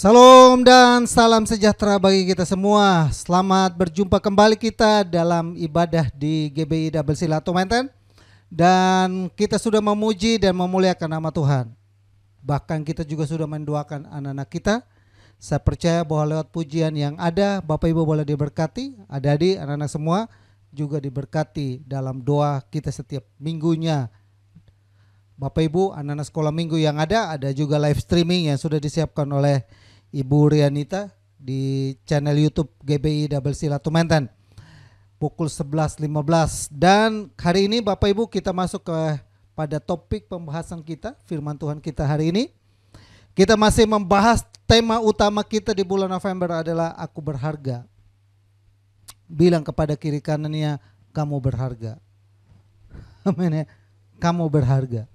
Salam dan salam sejahtera bagi kita semua. Selamat berjumpa kembali kita dalam ibadah di GBI Double Silato Menten. Dan kita sudah memuji dan memuliakan nama Tuhan. Bahkan kita juga sudah mendoakan anak-anak kita. Saya percaya bahwa lewat pujian yang ada, Bapak Ibu boleh diberkati. Adik-adik, anak-anak semua juga diberkati dalam doa kita setiap minggunya. Bapak Ibu, anak-anak sekolah minggu yang ada juga live streaming yang sudah disiapkan oleh Ibu Rianita di channel YouTube GBI Double Silato Menten pukul 11.15. Dan hari ini Bapak Ibu kita masuk pada topik pembahasan kita, firman Tuhan kita hari ini. Kita masih membahas tema utama kita di bulan November adalah aku berharga. Bilang kepada kiri kanannya, kamu berharga. Amin ya, kamu berharga.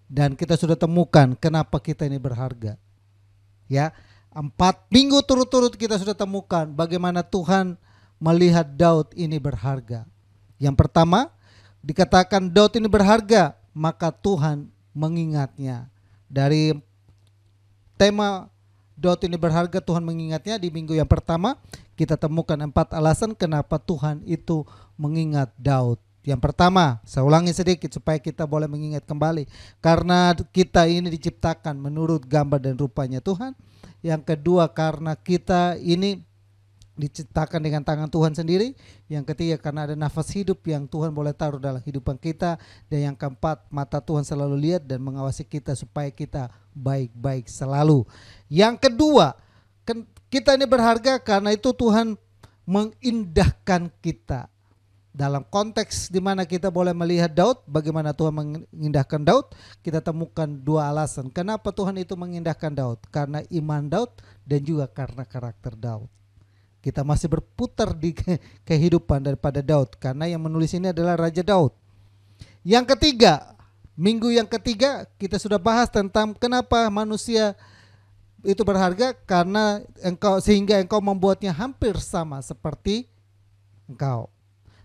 Dan kita sudah temukan kenapa kita ini berharga. Ya, 4 minggu turut-turut kita sudah temukan bagaimana Tuhan melihat Daud ini berharga. Yang pertama, dikatakan Daud ini berharga, maka Tuhan mengingatnya. Dari tema Daud ini berharga, Tuhan mengingatnya. Di minggu yang pertama kita temukan 4 alasan kenapa Tuhan itu mengingat Daud. Yang pertama, saya ulangi sedikit supaya kita boleh mengingat kembali. Karena kita ini diciptakan menurut gambar dan rupanya Tuhan. Yang kedua, karena kita ini diciptakan dengan tangan Tuhan sendiri. Yang ketiga, karena ada nafas hidup yang Tuhan boleh taruh dalam kehidupan kita. Dan yang keempat, mata Tuhan selalu lihat dan mengawasi kita supaya kita baik-baik selalu. Yang kedua, kita ini berharga karena itu Tuhan mengindahkan kita. Dalam konteks di mana kita boleh melihat Daud, bagaimana Tuhan mengindahkan Daud, kita temukan 2 alasan. Kenapa Tuhan itu mengindahkan Daud? Karena iman Daud dan juga karena karakter Daud. Kita masih berputar di kehidupan daripada Daud, karena yang menulis ini adalah Raja Daud. Yang ketiga, minggu yang ketiga kita sudah bahas tentang kenapa manusia itu berharga, karena sehingga engkau membuatnya hampir sama seperti engkau.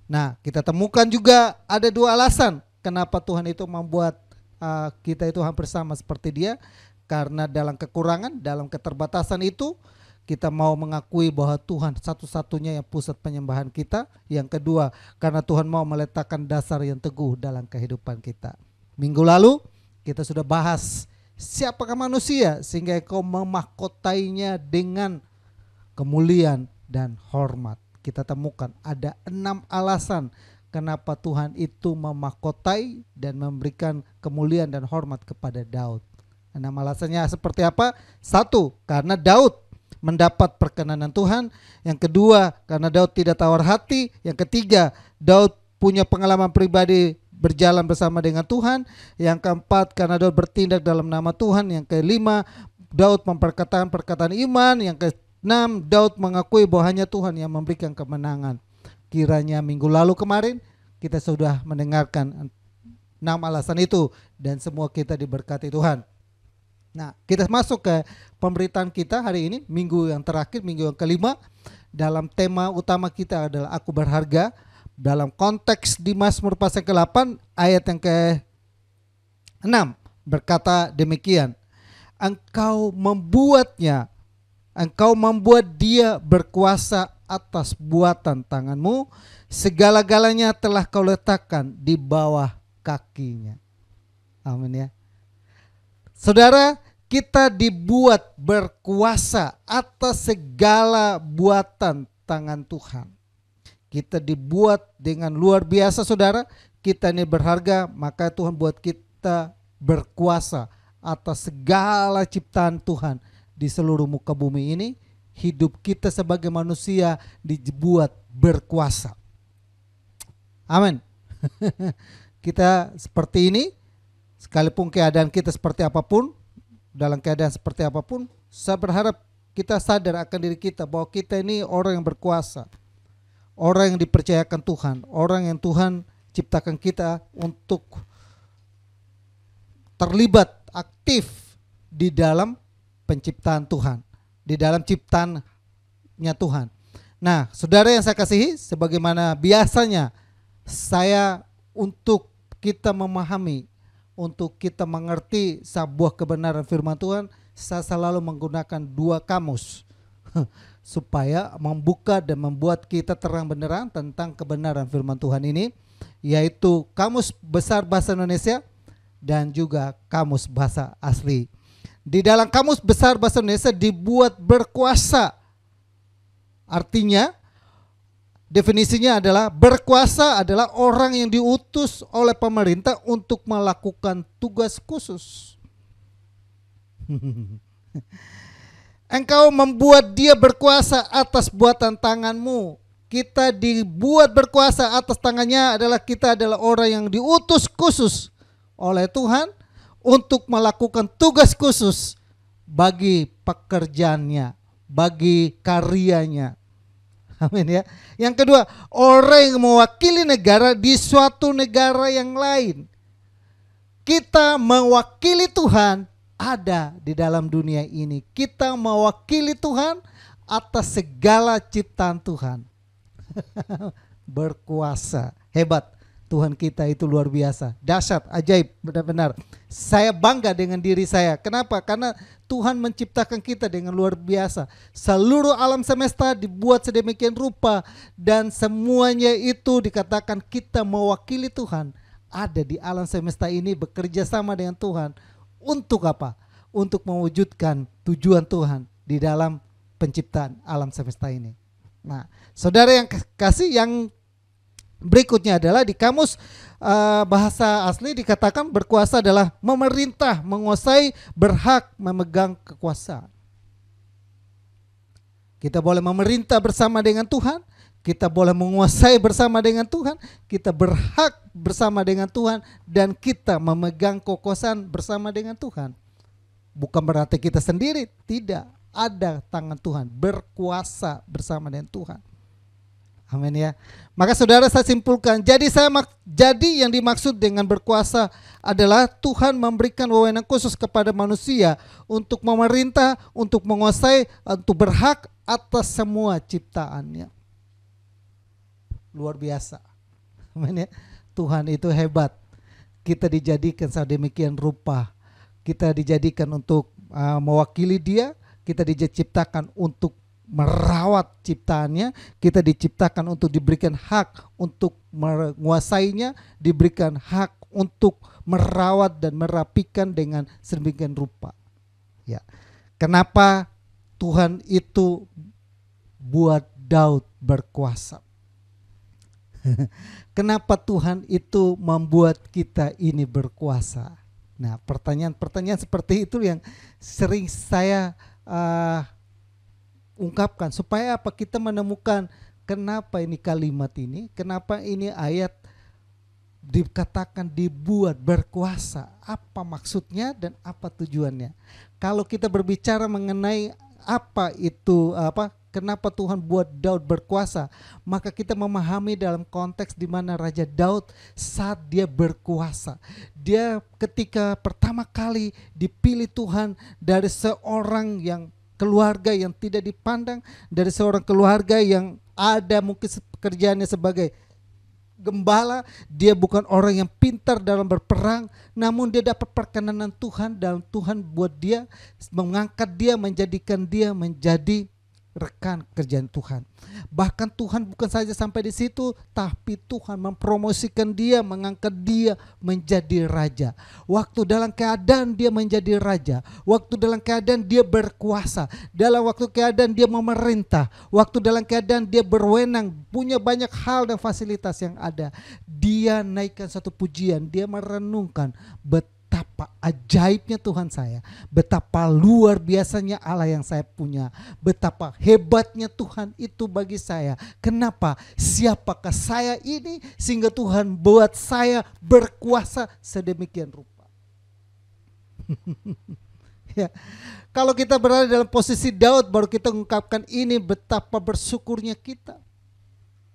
Nah, kita temukan juga ada 2 alasan kenapa Tuhan itu membuat kita itu hampir sama seperti dia. Karena dalam kekurangan, dalam keterbatasan itu kita mau mengakui bahwa Tuhan satu-satunya yang pusat penyembahan kita. Yang kedua, karena Tuhan mau meletakkan dasar yang teguh dalam kehidupan kita. Minggu lalu kita sudah bahas siapakah manusia sehingga kau memahkotainya dengan kemuliaan dan hormat. Kita temukan ada 6 alasan kenapa Tuhan itu memahkotai dan memberikan kemuliaan dan hormat kepada Daud. 6 alasannya seperti apa? 1, karena Daud mendapat perkenanan Tuhan. Yang kedua, karena Daud tidak tawar hati. Yang ketiga, Daud punya pengalaman pribadi berjalan bersama dengan Tuhan. Yang keempat, karena Daud bertindak dalam nama Tuhan. Yang kelima, Daud memperkatakan perkataan iman. Yang ke-6, Daud mengakui bahwa hanya Tuhan yang memberikan kemenangan. Kiranya minggu lalu kemarin kita sudah mendengarkan 6 alasan itu dan semua kita diberkati Tuhan. Nah, kita masuk ke pemberitaan kita hari ini, minggu yang terakhir, minggu yang kelima. Dalam tema utama kita adalah aku berharga. Dalam konteks di Mazmur pasal ke-8 ayat yang ke-6 berkata demikian. Engkau membuat dia berkuasa atas buatan tanganmu. Segala-galanya telah kau letakkan di bawah kakinya. Amin ya. Saudara, kita dibuat berkuasa atas segala buatan tangan Tuhan. Kita dibuat dengan luar biasa saudara. Kita ini berharga, maka Tuhan buat kita berkuasa atas segala ciptaan Tuhan. Di seluruh muka bumi ini, hidup kita sebagai manusia dibuat berkuasa. Amin. Kita seperti ini, sekalipun keadaan kita seperti apapun, dalam keadaan seperti apapun, saya berharap kita sadar akan diri kita bahwa kita ini orang yang berkuasa. Orang yang dipercayakan Tuhan, orang yang Tuhan ciptakan kita untuk terlibat aktif di dalam penciptaan Tuhan, di dalam ciptaannya Tuhan. Nah, saudara yang saya kasihi, sebagaimana biasanya saya untuk kita memahami, untuk kita mengerti sebuah kebenaran firman Tuhan, saya selalu menggunakan dua kamus supaya membuka dan membuat kita terang benerang tentang kebenaran firman Tuhan ini, yaitu Kamus Besar Bahasa Indonesia dan juga Kamus Bahasa Asli. Di dalam Kamus Besar Bahasa Indonesia dibuat berkuasa. Artinya definisinya adalah berkuasa adalah orang yang diutus oleh pemerintah untuk melakukan tugas khusus. Engkau membuat dia berkuasa atas buatan tanganmu. Kita dibuat berkuasa atas tangannya adalah kita adalah orang yang diutus khusus oleh Tuhan untuk melakukan tugas khusus bagi pekerjaannya, bagi karyanya. Amin ya. Yang kedua, orang yang mewakili negara di suatu negara yang lain. Kita mewakili Tuhan ada di dalam dunia ini. Kita mewakili Tuhan atas segala ciptaan Tuhan. Berkuasa, hebat. Tuhan kita itu luar biasa, dahsyat, ajaib, benar-benar. Saya bangga dengan diri saya. Kenapa? Karena Tuhan menciptakan kita dengan luar biasa. Seluruh alam semesta dibuat sedemikian rupa dan semuanya itu dikatakan kita mewakili Tuhan. Ada di alam semesta ini bekerja sama dengan Tuhan. Untuk apa? Untuk mewujudkan tujuan Tuhan di dalam penciptaan alam semesta ini. Nah, saudara yang kasih, yang berikutnya adalah di Kamus Bahasa Asli dikatakan berkuasa adalah memerintah, menguasai, berhak memegang kekuasaan. Kita boleh memerintah bersama dengan Tuhan, kita boleh menguasai bersama dengan Tuhan, kita berhak bersama dengan Tuhan, dan kita memegang kekuasaan bersama dengan Tuhan. Bukan berarti kita sendiri, tidak, ada tangan Tuhan, berkuasa bersama dengan Tuhan. Amin ya. Maka saudara, saya simpulkan, jadi yang dimaksud dengan berkuasa adalah Tuhan memberikan wewenang khusus kepada manusia untuk memerintah, untuk menguasai, untuk berhak atas semua ciptaannya. Luar biasa. Amin ya. Tuhan itu hebat. Kita dijadikan sedemikian rupa. Kita dijadikan untuk mewakili Dia, kita diciptakan untuk merawat ciptaannya, kita diciptakan untuk diberikan hak untuk menguasainya, diberikan hak untuk merawat dan merapikan dengan sedemikian rupa. Ya. Kenapa Tuhan itu buat Daud berkuasa? Kenapa Tuhan itu membuat kita ini berkuasa? Nah, pertanyaan-pertanyaan seperti itu yang sering saya ungkapkan, supaya apa? Kita menemukan kenapa ini kalimat ini, kenapa ini ayat dikatakan dibuat berkuasa, apa maksudnya dan apa tujuannya. Kalau kita berbicara mengenai apa itu, kenapa Tuhan buat Daud berkuasa, maka kita memahami dalam konteks di mana Raja Daud saat dia berkuasa, dia ketika pertama kali dipilih Tuhan dari seorang yang keluarga yang tidak dipandang, dari seorang keluarga yang ada mungkin pekerjaannya sebagai gembala, dia bukan orang yang pintar dalam berperang, namun dia dapat perkenanan Tuhan dan Tuhan buat dia, mengangkat dia, menjadikan dia menjadi rekan kerjaan Tuhan. Bahkan Tuhan bukan saja sampai di situ, tapi Tuhan mempromosikan dia, mengangkat dia menjadi raja. Waktu dalam keadaan dia menjadi raja, waktu dalam keadaan dia berkuasa, dalam waktu keadaan dia memerintah, waktu dalam keadaan dia berwenang, punya banyak hal dan fasilitas yang ada, dia naikkan satu pujian, dia merenungkan betapa ajaibnya Tuhan saya, betapa luar biasanya Allah yang saya punya, betapa hebatnya Tuhan itu bagi saya. Kenapa? Siapakah saya ini sehingga Tuhan buat saya berkuasa sedemikian rupa. Ya. Kalau kita berada dalam posisi Daud, baru kita mengungkapkan ini, betapa bersyukurnya kita.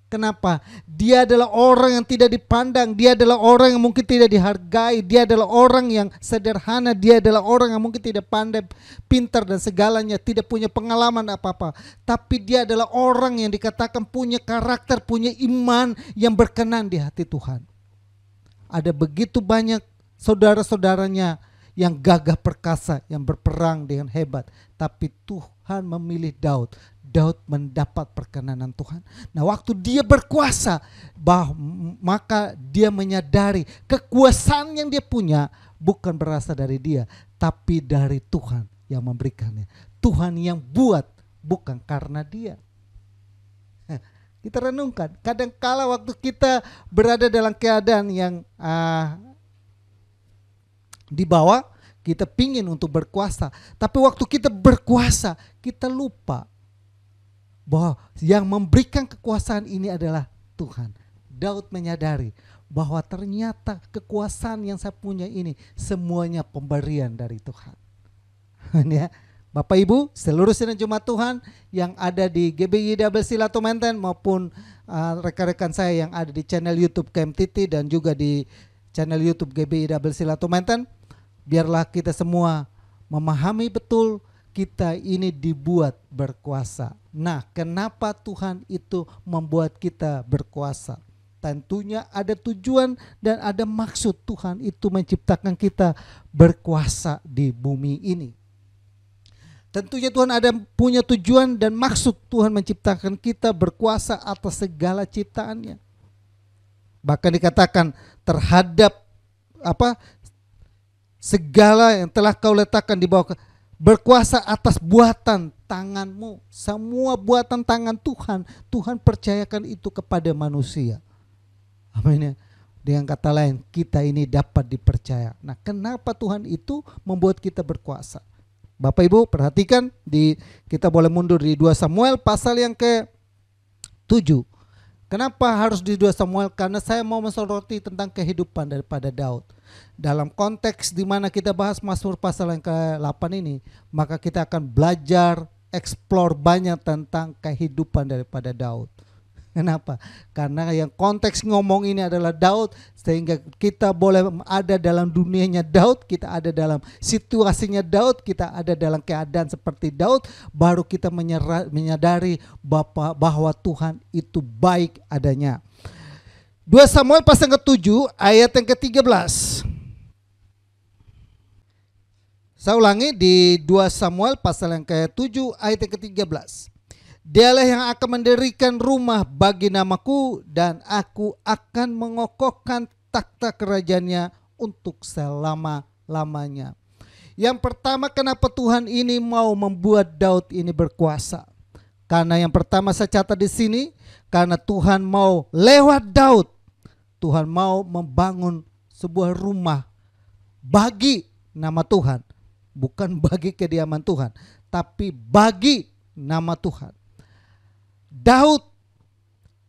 Kenapa? Dia adalah orang yang tidak dipandang, dia adalah orang yang mungkin tidak dihargai, dia adalah orang yang sederhana, dia adalah orang yang mungkin tidak pandai, pintar dan segalanya, tidak punya pengalaman apa-apa. Tapi dia adalah orang yang dikatakan punya karakter, punya iman yang berkenan di hati Tuhan. Ada begitu banyak saudara-saudaranya yang gagah perkasa, yang berperang dengan hebat. Tapi Tuhan memilih Daud. Daud mendapat perkenanan Tuhan. Nah, waktu dia berkuasa, maka dia menyadari kekuasaan yang dia punya bukan berasal dari dia, tapi dari Tuhan yang memberikannya. Tuhan yang buat, bukan karena dia. Kita renungkan, kadangkala waktu kita berada dalam keadaan yang di bawah, kita pingin untuk berkuasa. Tapi waktu kita berkuasa, kita lupa bahwa yang memberikan kekuasaan ini adalah Tuhan. Daud menyadari bahwa ternyata kekuasaan yang saya punya ini semuanya pemberian dari Tuhan. Ya. Bapak Ibu, seluruh sidang Jemaat Tuhan yang ada di GBI Double Sila Tomenten maupun rekan-rekan saya yang ada di channel YouTube KMTT dan juga di channel YouTube GBI Double Sila Tomenten, biarlah kita semua memahami betul kita ini dibuat berkuasa. Nah, kenapa Tuhan itu membuat kita berkuasa? Tentunya ada tujuan dan ada maksud Tuhan itu menciptakan kita berkuasa di bumi ini. Tentunya Tuhan ada punya tujuan dan maksud Tuhan menciptakan kita berkuasa atas segala ciptaannya. Bahkan dikatakan terhadap segala yang telah kau letakkan di bawah, berkuasa atas buatan tanganmu. Semua buatan tangan Tuhan, Tuhan percayakan itu kepada manusia. Amin ya. Dengan kata lain, kita ini dapat dipercaya. Nah, kenapa Tuhan itu membuat kita berkuasa? Bapak Ibu perhatikan, kita boleh mundur di 2 Samuel pasal yang ke-7. Kenapa harus di 2 Samuel? Karena saya mau mensoroti tentang kehidupan daripada Daud. Dalam konteks di mana kita bahas Mazmur pasal yang ke-8 ini, maka kita akan belajar, explore banyak tentang kehidupan daripada Daud. Kenapa? Karena yang konteks ngomong ini adalah Daud, sehingga kita boleh ada dalam dunianya Daud, kita ada dalam situasinya Daud, kita ada dalam keadaan seperti Daud, baru kita menyadari bahwa Tuhan itu baik adanya. 2 Samuel pasal ke-7 ayat yang ke-13. Saya ulangi, di 2 Samuel pasal yang ke-7 ayat yang ke-13. Dialah yang akan mendirikan rumah bagi namaku dan aku akan mengokohkan takhta kerajaannya untuk selama-lamanya. Yang pertama, kenapa Tuhan ini mau membuat Daud ini berkuasa? Karena yang pertama saya catat di sini, karena Tuhan mau lewat Daud, Tuhan mau membangun sebuah rumah bagi nama Tuhan. Bukan bagi kediaman Tuhan, tapi bagi nama Tuhan. Daud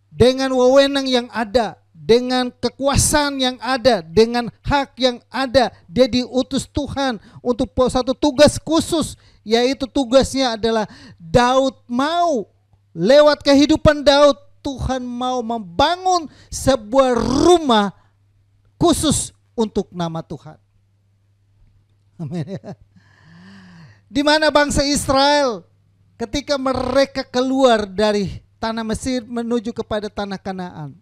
dengan wewenang yang ada, dengan kekuasaan yang ada, dengan hak yang ada, dia diutus Tuhan untuk satu tugas khusus, yaitu tugasnya adalah Daud mau lewat kehidupan Daud, Tuhan mau membangun sebuah rumah khusus untuk nama Tuhan. Amin. Di mana bangsa Israel ketika mereka keluar dari tanah Mesir menuju kepada tanah Kanaan,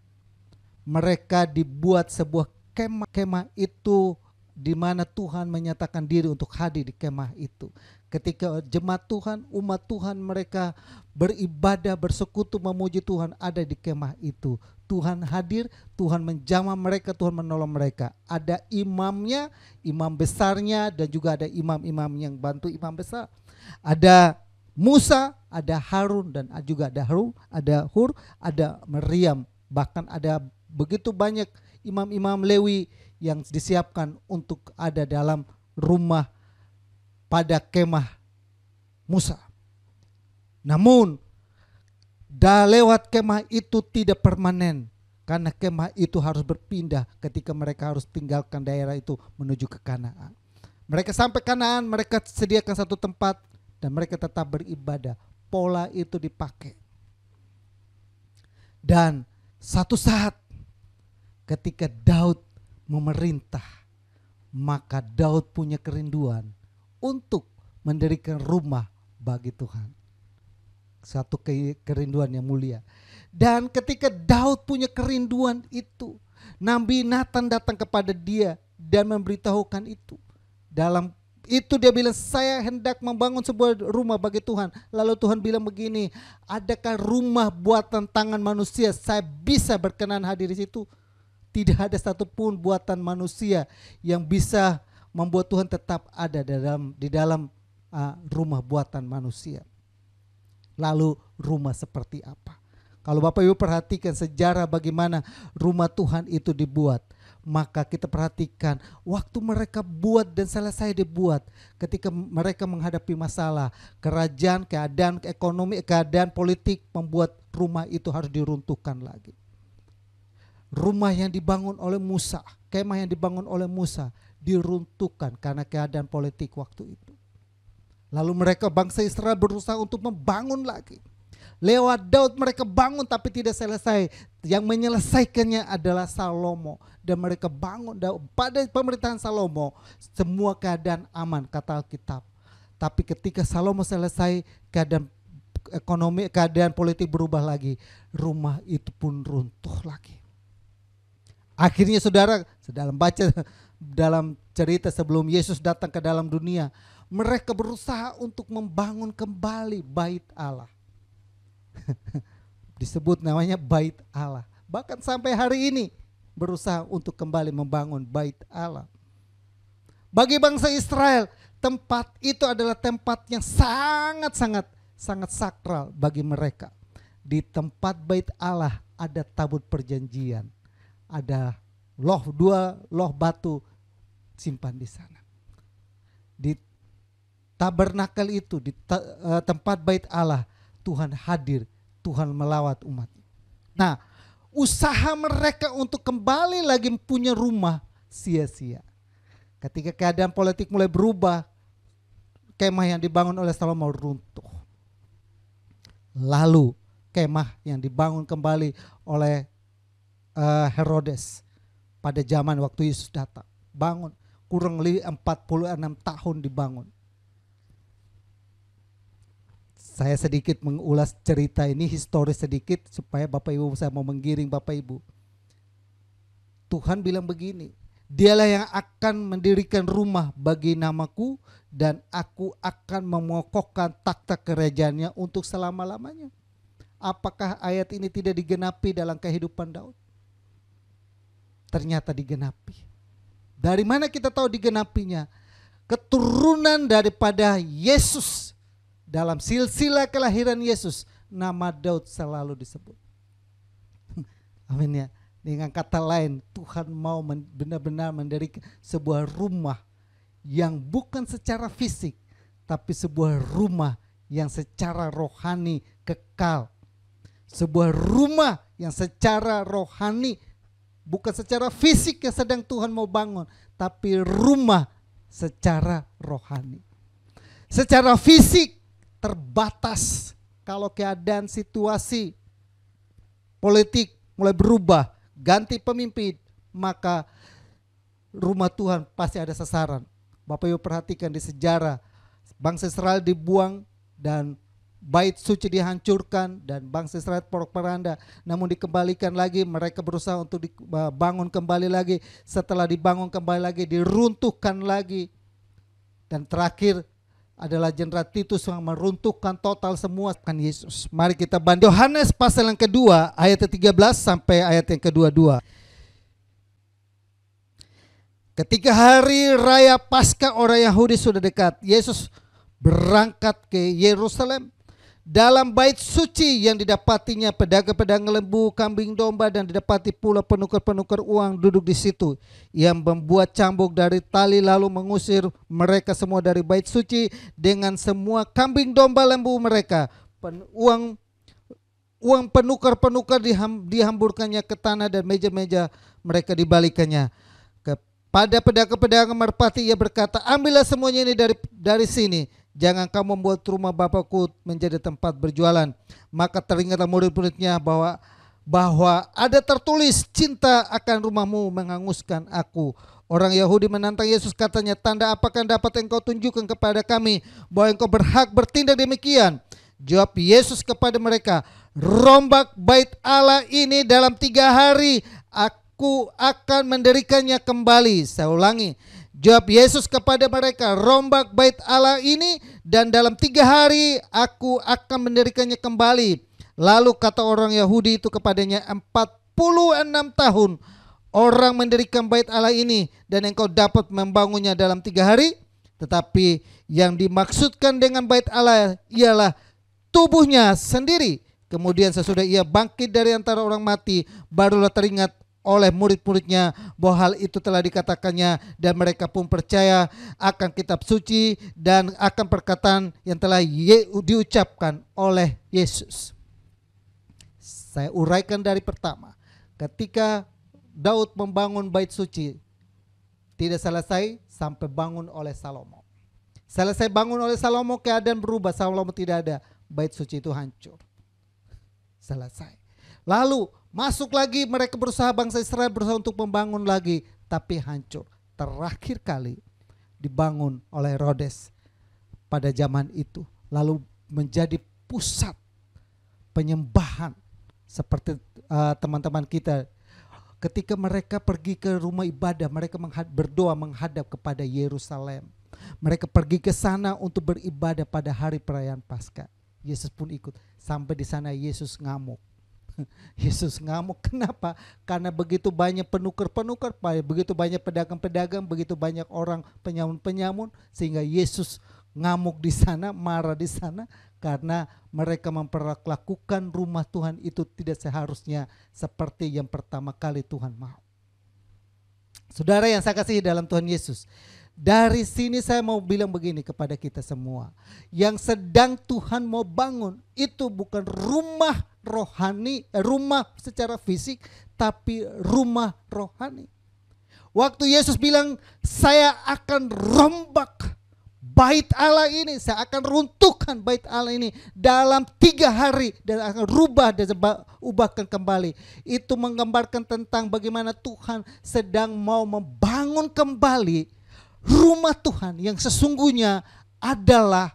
mereka dibuat sebuah kemah itu di mana Tuhan menyatakan diri untuk hadir di kemah itu. Ketika jemaat Tuhan, umat Tuhan, mereka beribadah, bersekutu, memuji Tuhan ada di kemah itu. Tuhan hadir, Tuhan menjamah mereka, Tuhan menolong mereka. Ada imamnya, imam besarnya, dan juga ada imam-imam yang bantu imam besar. Ada Musa, ada Harun, dan juga ada Hur, ada Meriam. Bahkan ada begitu banyak imam-imam Lewi yang disiapkan untuk ada dalam rumah pada kemah Musa. Namun lewat kemah itu tidak permanen, karena kemah itu harus berpindah ketika mereka harus tinggalkan daerah itu menuju ke Kanaan. Mereka sampai Kanaan, mereka sediakan satu tempat dan mereka tetap beribadah. Pola itu dipakai. Dan satu saat ketika Daud memerintah, maka Daud punya kerinduan untuk mendirikan rumah bagi Tuhan. Satu kerinduan yang mulia. Dan ketika Daud punya kerinduan itu, Nabi Nathan datang kepada dia dan memberitahukan itu. Dalam itu dia bilang, saya hendak membangun sebuah rumah bagi Tuhan. Lalu Tuhan bilang begini, adakah rumah buatan tangan manusia saya bisa berkenan hadir di situ? Tidak ada satupun buatan manusia yang bisa membuat Tuhan tetap ada di dalam rumah buatan manusia. Lalu rumah seperti apa? Kalau Bapak Ibu perhatikan sejarah bagaimana rumah Tuhan itu dibuat, maka kita perhatikan waktu mereka buat dan selesai dibuat, ketika mereka menghadapi masalah, kerajaan, keadaan ekonomi, keadaan politik membuat rumah itu harus diruntuhkan lagi. Rumah yang dibangun oleh Musa, kemah yang dibangun oleh Musa diruntuhkan karena keadaan politik waktu itu. Lalu mereka bangsa Israel berusaha untuk membangun lagi. Lewat Daud mereka bangun tapi tidak selesai. Yang menyelesaikannya adalah Salomo. Dan mereka bangun pada pemerintahan Salomo semua keadaan aman kata Alkitab. Tapi ketika Salomo selesai, keadaan ekonomi, keadaan politik berubah lagi. Rumah itu pun runtuh lagi. Akhirnya saudara, dalam baca dalam cerita sebelum Yesus datang ke dalam dunia, mereka berusaha untuk membangun kembali bait Allah. Disebut namanya bait Allah. Bahkan sampai hari ini berusaha untuk kembali membangun bait Allah. Bagi bangsa Israel, tempat itu adalah tempat yang sangat sakral bagi mereka. Di tempat bait Allah ada tabut perjanjian, ada dua loh batu simpan di sana. Di tabernakel itu, di tempat bait Allah, Tuhan hadir, Tuhan melawat umatnya. Nah, usaha mereka untuk kembali lagi punya rumah sia-sia. Ketika keadaan politik mulai berubah, kemah yang dibangun oleh Salomo runtuh. Lalu kemah yang dibangun kembali oleh Herodes pada zaman waktu Yesus datang, bangun kurang lebih 46 tahun dibangun. Saya sedikit mengulas cerita ini, historis sedikit supaya Bapak Ibu, saya mau menggiring Bapak Ibu. Tuhan bilang begini, dialah yang akan mendirikan rumah bagi namaku dan aku akan mengokohkan takhta kerajaannya untuk selama-lamanya. Apakah ayat ini tidak digenapi dalam kehidupan Daud? Ternyata digenapi. Dari mana kita tahu digenapinya? Keturunan daripada Yesus. Dalam silsilah kelahiran Yesus, nama Daud selalu disebut. Amin ya. Dengan kata lain, Tuhan mau benar-benar mendirikan sebuah rumah yang bukan secara fisik, tapi sebuah rumah yang secara rohani kekal. Sebuah rumah yang secara rohani, bukan secara fisik yang sedang Tuhan mau bangun, tapi rumah secara rohani. Secara fisik terbatas, kalau keadaan situasi politik mulai berubah, ganti pemimpin, maka rumah Tuhan pasti ada sasaran. Bapak Ibu perhatikan di sejarah, bangsa Israel dibuang dan bait suci dihancurkan dan bangsa Israel porak-poranda, namun dikembalikan lagi, mereka berusaha untuk dibangun kembali lagi. Setelah dibangun kembali lagi, diruntuhkan lagi. Dan terakhir adalah Jenderal Titus yang meruntuhkan total semua kan Yesus. Mari kita banding Yohanes pasal yang kedua ayat 13 sampai ayat yang ke-22. Ketika hari raya Paskah orang Yahudi sudah dekat, Yesus berangkat ke Yerusalem. Dalam bait suci yang didapatinya pedagang-pedagang lembu, kambing domba, dan didapati pula penukar-penukar uang duduk di situ. Ia membuat cambuk dari tali lalu mengusir mereka semua dari bait suci dengan semua kambing domba lembu mereka. Uang penukar-penukar dihamburkannya ke tanah dan meja-meja mereka dibalikannya. Kepada pedagang-pedagang merpati ia berkata, ambillah semuanya ini dari sini. Jangan kamu membuat rumah Bapakku menjadi tempat berjualan. Maka teringatlah murid-muridnya bahwa ada tertulis, cinta akan rumahmu menghanguskan aku. Orang Yahudi menantang Yesus, katanya, tanda apakah dapat engkau tunjukkan kepada kami bahwa engkau berhak bertindak demikian? Jawab Yesus kepada mereka, rombak bait Allah ini dalam 3 hari, aku akan mendirikannya kembali. Saya ulangi, Jawab Yesus kepada mereka, rombak bait Allah ini dan dalam 3 hari aku akan mendirikannya kembali. Lalu kata orang Yahudi itu kepadanya, 46 tahun orang mendirikan bait Allah ini dan engkau dapat membangunnya dalam 3 hari. Tetapi yang dimaksudkan dengan bait Allah ialah tubuhnya sendiri. Kemudian sesudah ia bangkit dari antara orang mati, barulah teringat oleh murid-muridnya bahwa hal itu telah dikatakannya, dan mereka pun percaya akan kitab suci dan akan perkataan yang telah diucapkan oleh Yesus. Saya uraikan dari pertama. Ketika Daud membangun bait suci, tidak selesai sampai bangun oleh Salomo. Selesai bangun oleh Salomo, keadaan berubah. Salomo tidak ada, bait suci itu hancur. Selesai. Lalu masuk lagi, mereka berusaha, bangsa Israel berusaha untuk membangun lagi, tapi hancur. Terakhir kali dibangun oleh Herodes pada zaman itu, lalu menjadi pusat penyembahan seperti teman-teman kita. Ketika mereka pergi ke rumah ibadah, mereka berdoa menghadap kepada Yerusalem. Mereka pergi ke sana untuk beribadah pada hari perayaan Paskah. Yesus pun ikut. Sampai di sana Yesus ngamuk. Yesus ngamuk. Kenapa? Karena begitu banyak penukar-penukar, begitu banyak pedagang-pedagang, begitu banyak orang penyamun-penyamun, sehingga Yesus ngamuk di sana, marah di sana, karena mereka memperlakukan rumah Tuhan itu tidak seharusnya seperti yang pertama kali Tuhan mau. Saudara yang saya kasihi dalam Tuhan Yesus, dari sini saya mau bilang begini kepada kita semua. Yang sedang Tuhan mau bangun itu bukan rumah rohani, rumah secara fisik, tapi rumah rohani. Waktu Yesus bilang, saya akan rombak bait Allah ini, saya akan runtuhkan bait Allah ini dalam 3 hari dan akan rubah dan ubahkan kembali. Itu menggambarkan tentang bagaimana Tuhan sedang mau membangun kembali rumah Tuhan yang sesungguhnya adalah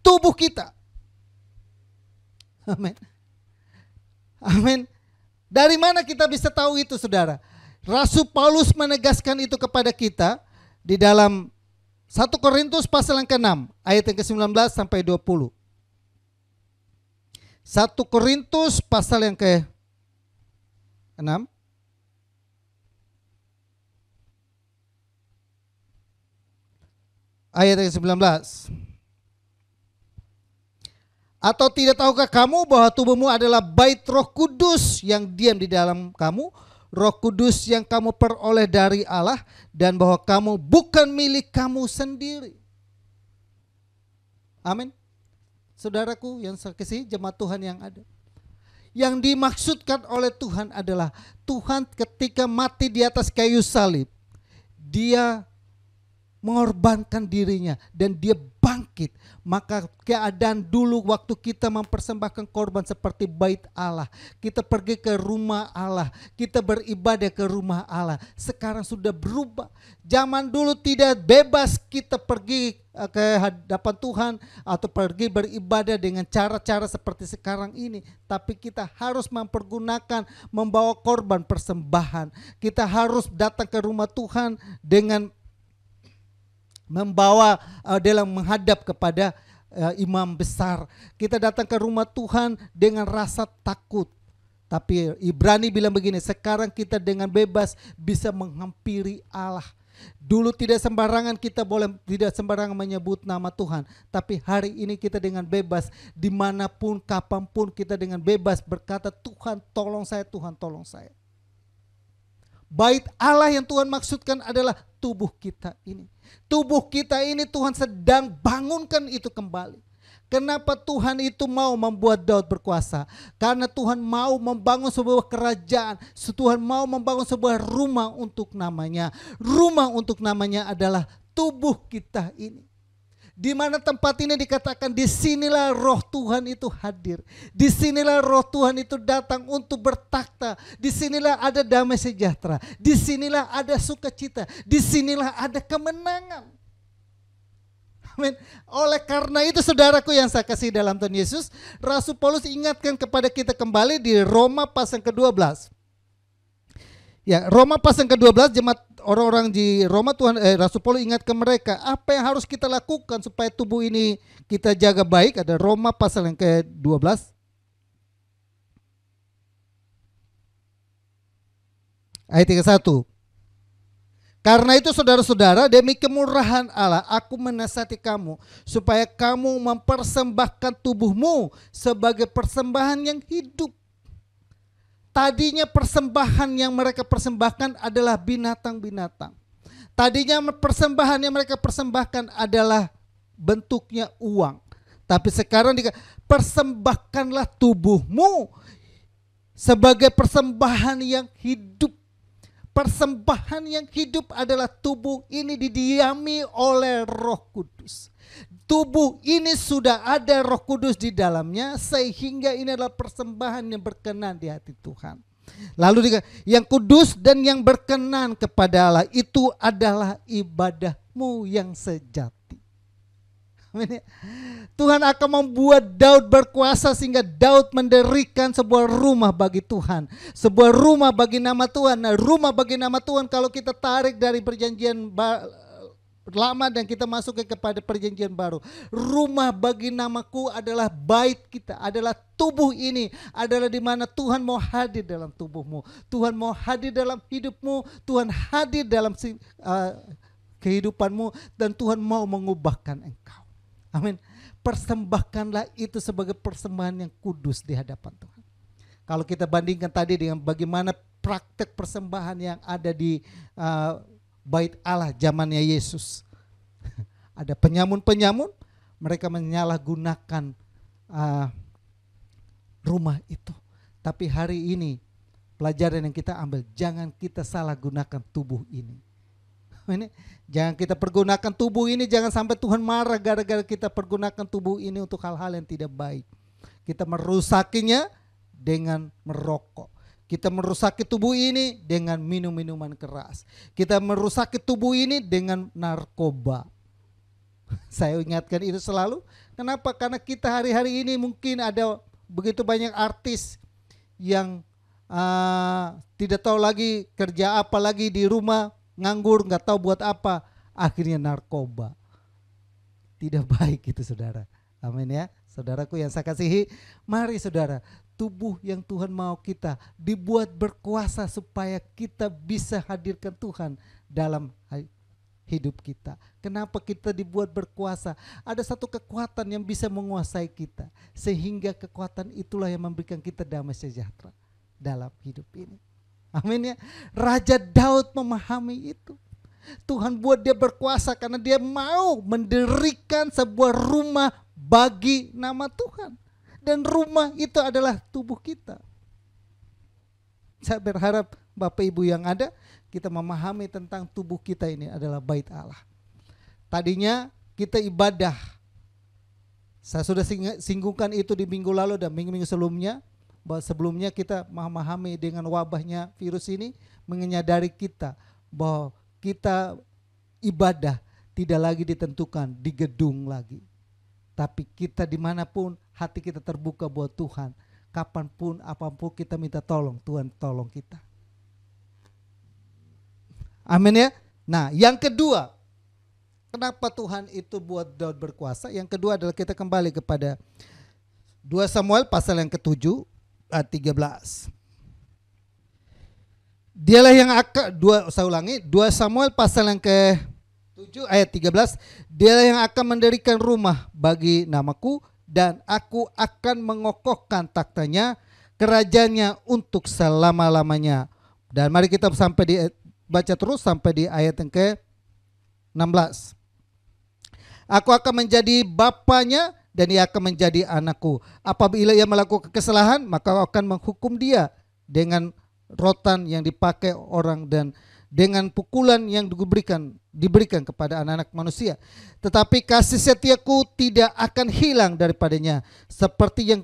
tubuh kita. Amin. Amin. Dari mana kita bisa tahu itu, saudara? Rasul Paulus menegaskan itu kepada kita di dalam 1 Korintus pasal yang ke-6 ayat yang ke-19 sampai 20. 1 Korintus pasal yang ke-6 ayat yang ke-19. Atau tidak tahukah kamu bahwa tubuhmu adalah bait Roh Kudus yang diam di dalam kamu, Roh Kudus yang kamu peroleh dari Allah, dan bahwa kamu bukan milik kamu sendiri. Amin. Saudaraku yang saya kasihi, jemaat Tuhan yang ada. Yang dimaksudkan oleh Tuhan adalah Tuhan ketika mati di atas kayu salib, dia mengorbankan dirinya dan dia bangkit. Maka keadaan dulu waktu kita mempersembahkan korban seperti bait Allah, kita pergi ke rumah Allah, kita beribadah ke rumah Allah, sekarang sudah berubah. Zaman dulu tidak bebas kita pergi ke hadapan Tuhan atau pergi beribadah dengan cara-cara seperti sekarang ini, tapi kita harus mempergunakan membawa korban persembahan. Kita harus datang ke rumah Tuhan dengan membawa dalam menghadap kepada imam besar. Kita datang ke rumah Tuhan dengan rasa takut. Tapi Ibrani bilang begini, sekarang kita dengan bebas bisa menghampiri Allah. Dulu tidak sembarangan kita tidak sembarangan menyebut nama Tuhan. Tapi hari ini kita dengan bebas, dimanapun, kapanpun kita dengan bebas berkata, Tuhan tolong saya, Tuhan tolong saya. Bait Allah yang Tuhan maksudkan adalah tubuh kita ini. Tubuh kita ini Tuhan sedang bangunkan itu kembali. Kenapa Tuhan itu mau membuat Daud berkuasa? Karena Tuhan mau membangun sebuah kerajaan. Tuhan mau membangun sebuah rumah untuk namanya. Rumah untuk namanya adalah tubuh kita ini. Di mana tempat ini dikatakan disinilah roh Tuhan itu hadir. Disinilah roh Tuhan itu datang untuk bertakhta. Disinilah ada damai sejahtera. Disinilah ada sukacita. Disinilah ada kemenangan. Amin. Oleh karena itu saudaraku yang saya kasih dalam Tuhan Yesus, Rasul Paulus ingatkan kepada kita kembali di Roma pasal ke-12. Ya, Roma pasal ke-12, jemaat orang-orang di Roma, Rasul Paulus ingatkan mereka apa yang harus kita lakukan supaya tubuh ini kita jaga baik. Ada Roma pasal yang ke-12 ayat 31. Karena itu saudara-saudara, demi kemurahan Allah aku menasihati kamu supaya kamu mempersembahkan tubuhmu sebagai persembahan yang hidup. Tadinya persembahan yang mereka persembahkan adalah binatang-binatang. Tadinya persembahan yang mereka persembahkan adalah bentuknya uang. Tapi sekarang persembahkanlah tubuhmu sebagai persembahan yang hidup. Persembahan yang hidup adalah tubuh ini didiami oleh Roh Kudus. Tubuh ini sudah ada Roh Kudus di dalamnya, sehingga ini adalah persembahan yang berkenan di hati Tuhan. Lalu yang kudus dan yang berkenan kepada Allah itu adalah ibadahmu yang sejati. Tuhan akan membuat Daud berkuasa sehingga Daud mendirikan sebuah rumah bagi Tuhan. Sebuah rumah bagi nama Tuhan. Nah, rumah bagi nama Tuhan kalau kita tarik dari perjanjian lama dan kita masuk kepada perjanjian baru. Rumah bagi namaku adalah bait kita, adalah tubuh ini, adalah di mana Tuhan mau hadir dalam tubuhmu. Tuhan mau hadir dalam hidupmu, Tuhan hadir dalam kehidupanmu, dan Tuhan mau mengubahkan engkau. Amin. Persembahkanlah itu sebagai persembahan yang kudus di hadapan Tuhan. Kalau kita bandingkan tadi dengan bagaimana praktek persembahan yang ada di bait Allah zamannya Yesus. Ada penyamun-penyamun, mereka menyalahgunakan rumah itu. Tapi hari ini pelajaran yang kita ambil, jangan kita salah gunakan tubuh ini. Ini jangan kita pergunakan tubuh ini, jangan sampai Tuhan marah gara-gara kita pergunakan tubuh ini untuk hal-hal yang tidak baik. Kita merusakinya dengan merokok. Kita merusaki tubuh ini dengan minum-minuman keras. Kita merusaki tubuh ini dengan narkoba. Saya ingatkan itu selalu. Kenapa? Karena kita hari-hari ini mungkin ada begitu banyak artis yang tidak tahu lagi kerja apa lagi di rumah, nganggur, nggak tahu buat apa, akhirnya narkoba. Tidak baik itu, saudara. Amin ya, saudaraku yang saya kasihi. Mari saudara, tubuh yang Tuhan mau kita dibuat berkuasa supaya kita bisa hadirkan Tuhan dalam hidup kita. Kenapa kita dibuat berkuasa? Ada satu kekuatan yang bisa menguasai kita, sehingga kekuatan itulah yang memberikan kita damai sejahtera dalam hidup ini. Amin ya. Raja Daud memahami itu. Tuhan buat dia berkuasa karena dia mau mendirikan sebuah rumah bagi nama Tuhan. Dan rumah itu adalah tubuh kita. Saya berharap Bapak Ibu yang ada, kita memahami tentang tubuh kita ini adalah bait Allah. Tadinya kita ibadah. Saya sudah singgungkan itu di minggu lalu dan minggu-minggu sebelumnya. Bahwa sebelumnya kita memahami dengan wabahnya virus ini, menyadari kita bahwa kita ibadah tidak lagi ditentukan di gedung lagi. Tapi kita dimanapun hati kita terbuka buat Tuhan. Kapanpun apapun kita minta tolong, Tuhan tolong kita. Amin ya. Nah yang kedua, kenapa Tuhan itu buat Daud berkuasa? Yang kedua adalah kita kembali kepada 2 Samuel pasal yang ke-7 ayat 13. Dialah yang akan, 2 Samuel pasal yang ke-7 ayat 13. Dialah yang akan mendirikan rumah bagi namaku, dan aku akan mengokohkan taktanya, kerajaannya untuk selama-lamanya. Dan mari kita baca terus sampai di ayat yang ke-16. Aku akan menjadi bapanya dan ia akan menjadi anakku. Apabila ia melakukan kesalahan, maka akan menghukum dia dengan rotan yang dipakai orang dan dengan pukulan yang diberikan kepada anak-anak manusia. Tetapi kasih setiaku tidak akan hilang daripadanya, seperti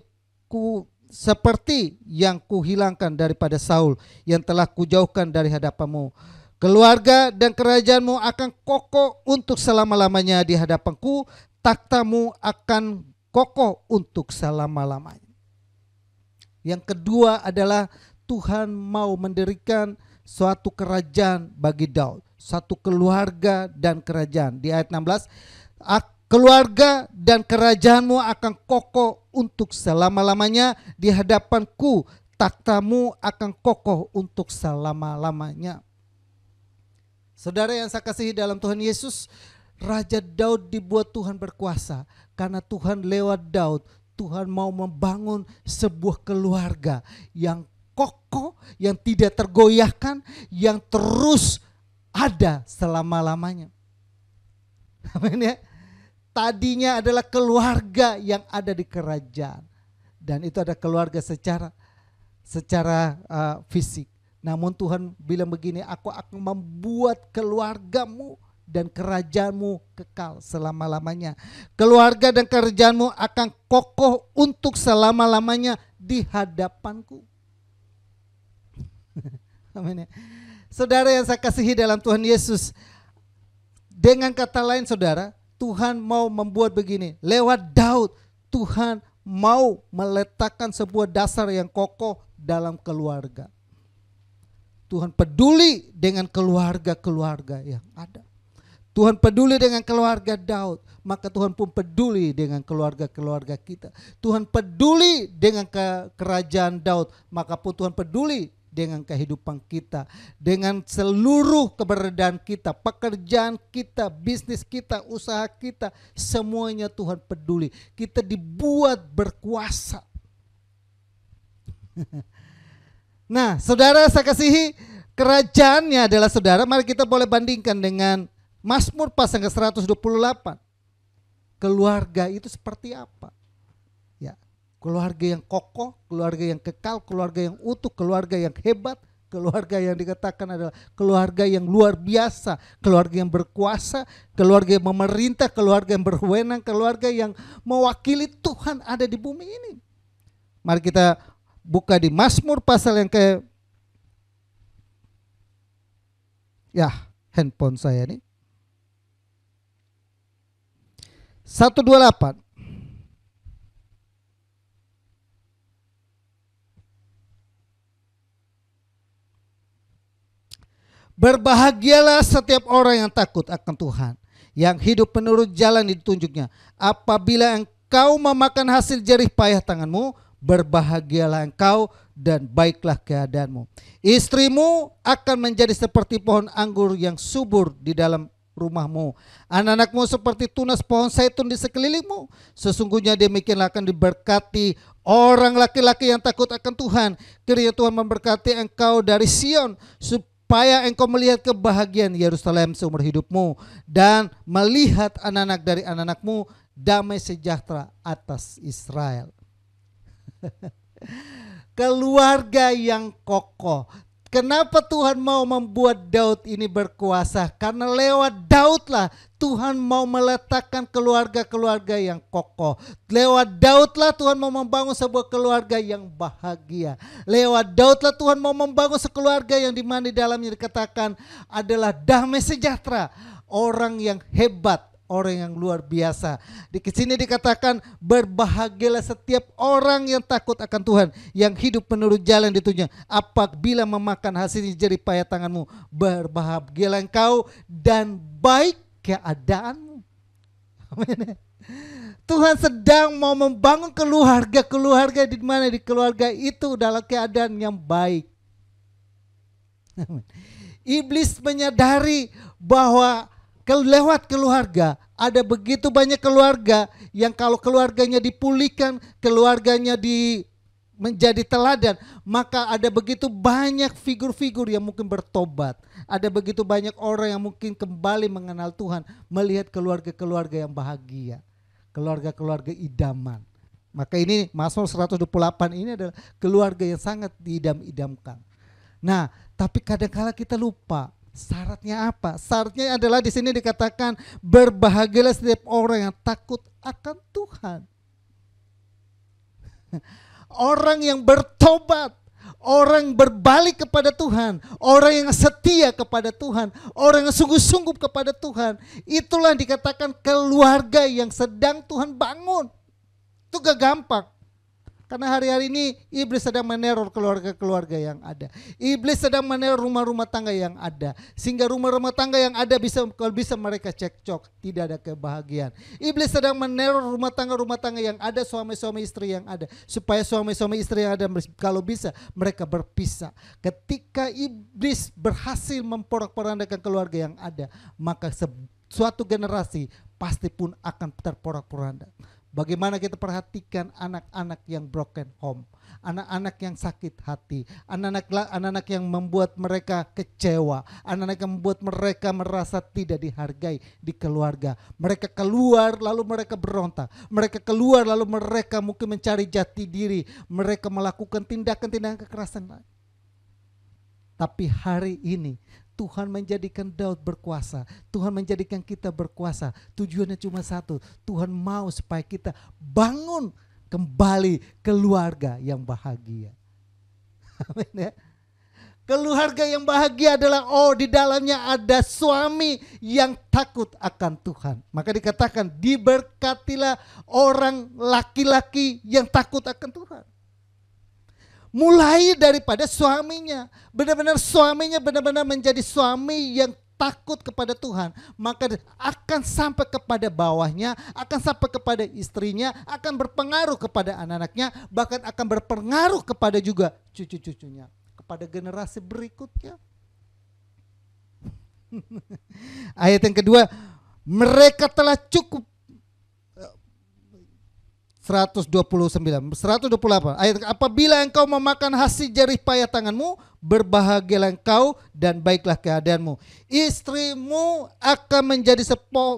yang kuhilangkan daripada Saul yang telah kujauhkan dari hadapanmu. Keluarga dan kerajaanmu akan kokoh untuk selama-lamanya di hadapanku, takhtamu akan kokoh untuk selama-lamanya. Yang kedua adalah Tuhan mau mendirikan suatu kerajaan bagi Daud, satu keluarga dan kerajaan. Di ayat 16, keluarga dan kerajaanmu akan kokoh untuk selama-lamanya di hadapanku, takhtamu akan kokoh untuk selama-lamanya. Saudara yang saya kasihi dalam Tuhan Yesus, Raja Daud dibuat Tuhan berkuasa karena Tuhan lewat Daud, Tuhan mau membangun sebuah keluarga yang kokoh, yang tidak tergoyahkan, yang terus ada selama-lamanya. Amin ya. Tadinya adalah keluarga yang ada di kerajaan, dan itu ada keluarga secara fisik. Namun Tuhan bilang begini, aku akan membuat keluargamu dan kerajaanmu kekal selama-lamanya. Keluarga dan kerajaanmu akan kokoh untuk selama-lamanya di hadapanku. Amin ya. Saudara yang saya kasihi dalam Tuhan Yesus, dengan kata lain saudara, Tuhan mau membuat begini. Lewat Daud, Tuhan mau meletakkan sebuah dasar yang kokoh dalam keluarga. Tuhan peduli dengan keluarga-keluarga yang ada. Tuhan peduli dengan keluarga Daud, maka Tuhan pun peduli dengan keluarga-keluarga kita. Tuhan peduli dengan kerajaan Daud, maka pun Tuhan peduli dengan kehidupan kita, dengan seluruh keberadaan kita, pekerjaan kita, bisnis kita, usaha kita, semuanya Tuhan peduli. Kita dibuat berkuasa. Nah, saudara saya kasihi, kerajaannya adalah saudara, mari kita boleh bandingkan dengan Mazmur pasal ke-128. Keluarga itu seperti apa? Ya, keluarga yang kokoh, keluarga yang kekal, keluarga yang utuh, keluarga yang hebat, keluarga yang dikatakan adalah keluarga yang luar biasa, keluarga yang berkuasa, keluarga yang memerintah, keluarga yang berwenang, keluarga yang mewakili Tuhan ada di bumi ini. Mari kita buka di Mazmur pasal yang handphone saya nih. 128. Berbahagialah setiap orang yang takut akan Tuhan, yang hidup menurut jalan ditunjuknya. Apabila engkau memakan hasil jerih payah tanganmu, berbahagialah engkau dan baiklah keadaanmu. Istrimu akan menjadi seperti pohon anggur yang subur di dalam rumahmu. Anak-anakmu seperti tunas pohon zaitun di sekelilingmu. Sesungguhnya demikianlah akan diberkati orang laki-laki yang takut akan Tuhan. Kiranya Tuhan memberkati engkau dari Sion, supaya engkau melihat kebahagiaan Yerusalem seumur hidupmu, dan melihat anak-anak dari anak-anakmu damai sejahtera atas Israel. Keluarga yang kokoh. Kenapa Tuhan mau membuat Daud ini berkuasa? Karena lewat Daudlah Tuhan mau meletakkan keluarga-keluarga yang kokoh. Lewat Daudlah Tuhan mau membangun sebuah keluarga yang bahagia. Lewat Daudlah Tuhan mau membangun sekeluarga yang dimana di dalamnya dikatakan adalah damai sejahtera. Orang yang hebat, orang yang luar biasa. Di sini dikatakan berbahagialah setiap orang yang takut akan Tuhan, yang hidup menurut jalan ditunjuk. Apabila memakan hasil jerih payah tanganmu, berbahagialah engkau dan baik keadaanmu. Amin. Tuhan sedang mau membangun keluarga-keluarga di mana di keluarga itu dalam keadaan yang baik. Amin. Iblis menyadari bahwa lewat keluarga ada begitu banyak keluarga yang kalau keluarganya dipulihkan, keluarganya menjadi teladan, maka ada begitu banyak figur-figur yang mungkin bertobat. Ada begitu banyak orang yang mungkin kembali mengenal Tuhan, melihat keluarga-keluarga yang bahagia, keluarga-keluarga idaman. Maka ini Mazmur 128 ini adalah keluarga yang sangat diidam-idamkan. Nah, tapi kadang-kala kita lupa. Syaratnya apa? Syaratnya adalah di sini dikatakan berbahagialah setiap orang yang takut akan Tuhan. Orang yang bertobat, orang yang berbalik kepada Tuhan, orang yang setia kepada Tuhan, orang yang sungguh-sungguh kepada Tuhan. Itulah yang dikatakan keluarga yang sedang Tuhan bangun. Itu gak gampang. Karena hari-hari ini iblis sedang meneror keluarga-keluarga yang ada. Iblis sedang meneror rumah-rumah tangga yang ada. Sehingga rumah-rumah tangga yang ada kalau bisa mereka cekcok, tidak ada kebahagiaan. Iblis sedang meneror rumah tangga yang ada, suami-suami istri yang ada. Supaya suami-suami istri yang ada kalau bisa mereka berpisah. Ketika iblis berhasil memporak-porandakan keluarga yang ada, maka suatu generasi pasti pun akan terporak-poranda. Bagaimana kita perhatikan anak-anak yang broken home, anak-anak yang sakit hati, anak-anak yang membuat mereka kecewa, anak-anak yang membuat mereka merasa tidak dihargai di keluarga. Mereka keluar lalu mereka berontak, mereka keluar lalu mereka mungkin mencari jati diri, mereka melakukan tindakan-tindakan kekerasan. Tapi hari ini Tuhan menjadikan Daud berkuasa. Tuhan menjadikan kita berkuasa. Tujuannya cuma satu. Tuhan mau supaya kita bangun kembali keluarga yang bahagia. Amin ya. Keluarga yang bahagia adalah di dalamnya ada suami yang takut akan Tuhan. Maka dikatakan diberkatilah orang laki-laki yang takut akan Tuhan. Mulai daripada suaminya, suaminya benar-benar menjadi suami yang takut kepada Tuhan, maka akan sampai kepada bawahnya, akan sampai kepada istrinya, akan berpengaruh kepada anak-anaknya, bahkan akan berpengaruh kepada juga cucu-cucunya, kepada generasi berikutnya. Ayat yang kedua, mereka telah cukup. 128 ayat, apabila engkau memakan hasil jerih payah tanganmu, berbahagialah engkau dan baiklah keadaanmu. Istrimu akan menjadi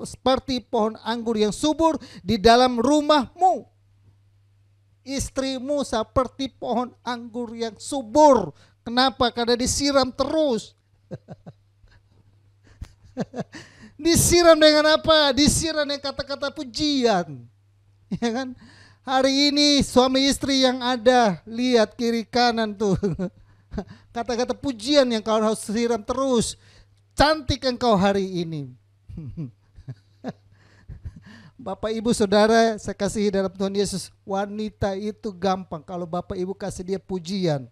seperti pohon anggur yang subur di dalam rumahmu. Istrimu seperti pohon anggur yang subur. Kenapa? Karena disiram terus. Disiram dengan apa? Disiram dengan kata-kata pujian. Ya kan? Hari ini suami istri yang ada, lihat kiri kanan tuh. Kata-kata pujian yang kau harus siram terus. Cantik engkau hari ini. Bapak ibu saudara saya kasihi dalam Tuhan Yesus, wanita itu gampang kalau bapak ibu kasih dia pujian.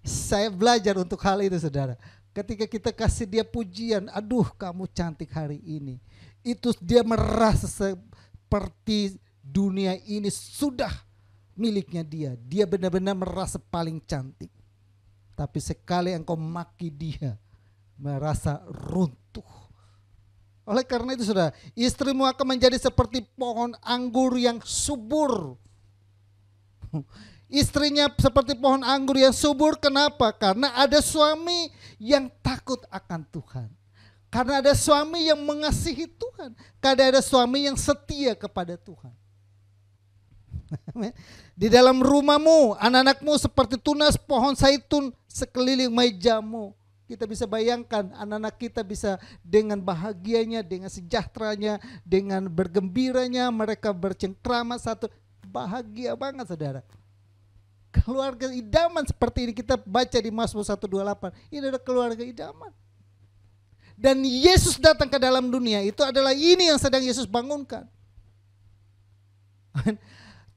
Saya belajar untuk hal itu saudara. Ketika kita kasih dia pujian, aduh kamu cantik hari ini. Itu dia merasa seperti dunia ini sudah miliknya dia. Dia benar-benar merasa paling cantik. Tapi sekali engkau maki dia, merasa runtuh. Oleh karena itu saudara, istrimu akan menjadi seperti pohon anggur yang subur. Istrinya seperti pohon anggur yang subur, kenapa? Karena ada suami yang takut akan Tuhan. Karena ada suami yang mengasihi Tuhan. Karena ada suami yang setia kepada Tuhan. Di dalam rumahmu, anak-anakmu seperti tunas pohon zaitun sekeliling mejamu. Kita bisa bayangkan anak-anak kita bisa dengan bahagianya, dengan sejahteranya, dengan bergembiranya, mereka bercengkrama satu. Bahagia banget saudara. Keluarga idaman seperti ini kita baca di Mazmur 128. Ini adalah keluarga idaman. Dan Yesus datang ke dalam dunia, itu adalah ini yang sedang Yesus bangunkan.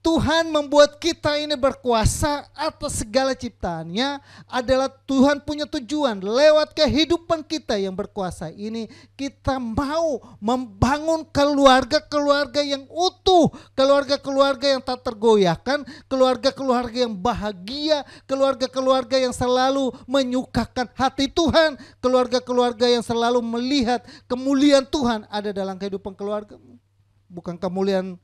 Tuhan membuat kita ini berkuasa atas segala ciptaannya, adalah Tuhan punya tujuan. Lewat kehidupan kita yang berkuasa ini, kita mau membangun keluarga-keluarga yang utuh, keluarga-keluarga yang tak tergoyahkan, keluarga-keluarga yang bahagia, keluarga-keluarga yang selalu menyukakan hati Tuhan, keluarga-keluarga yang selalu melihat kemuliaan Tuhan ada dalam kehidupan keluargamu. Bukan kemuliaan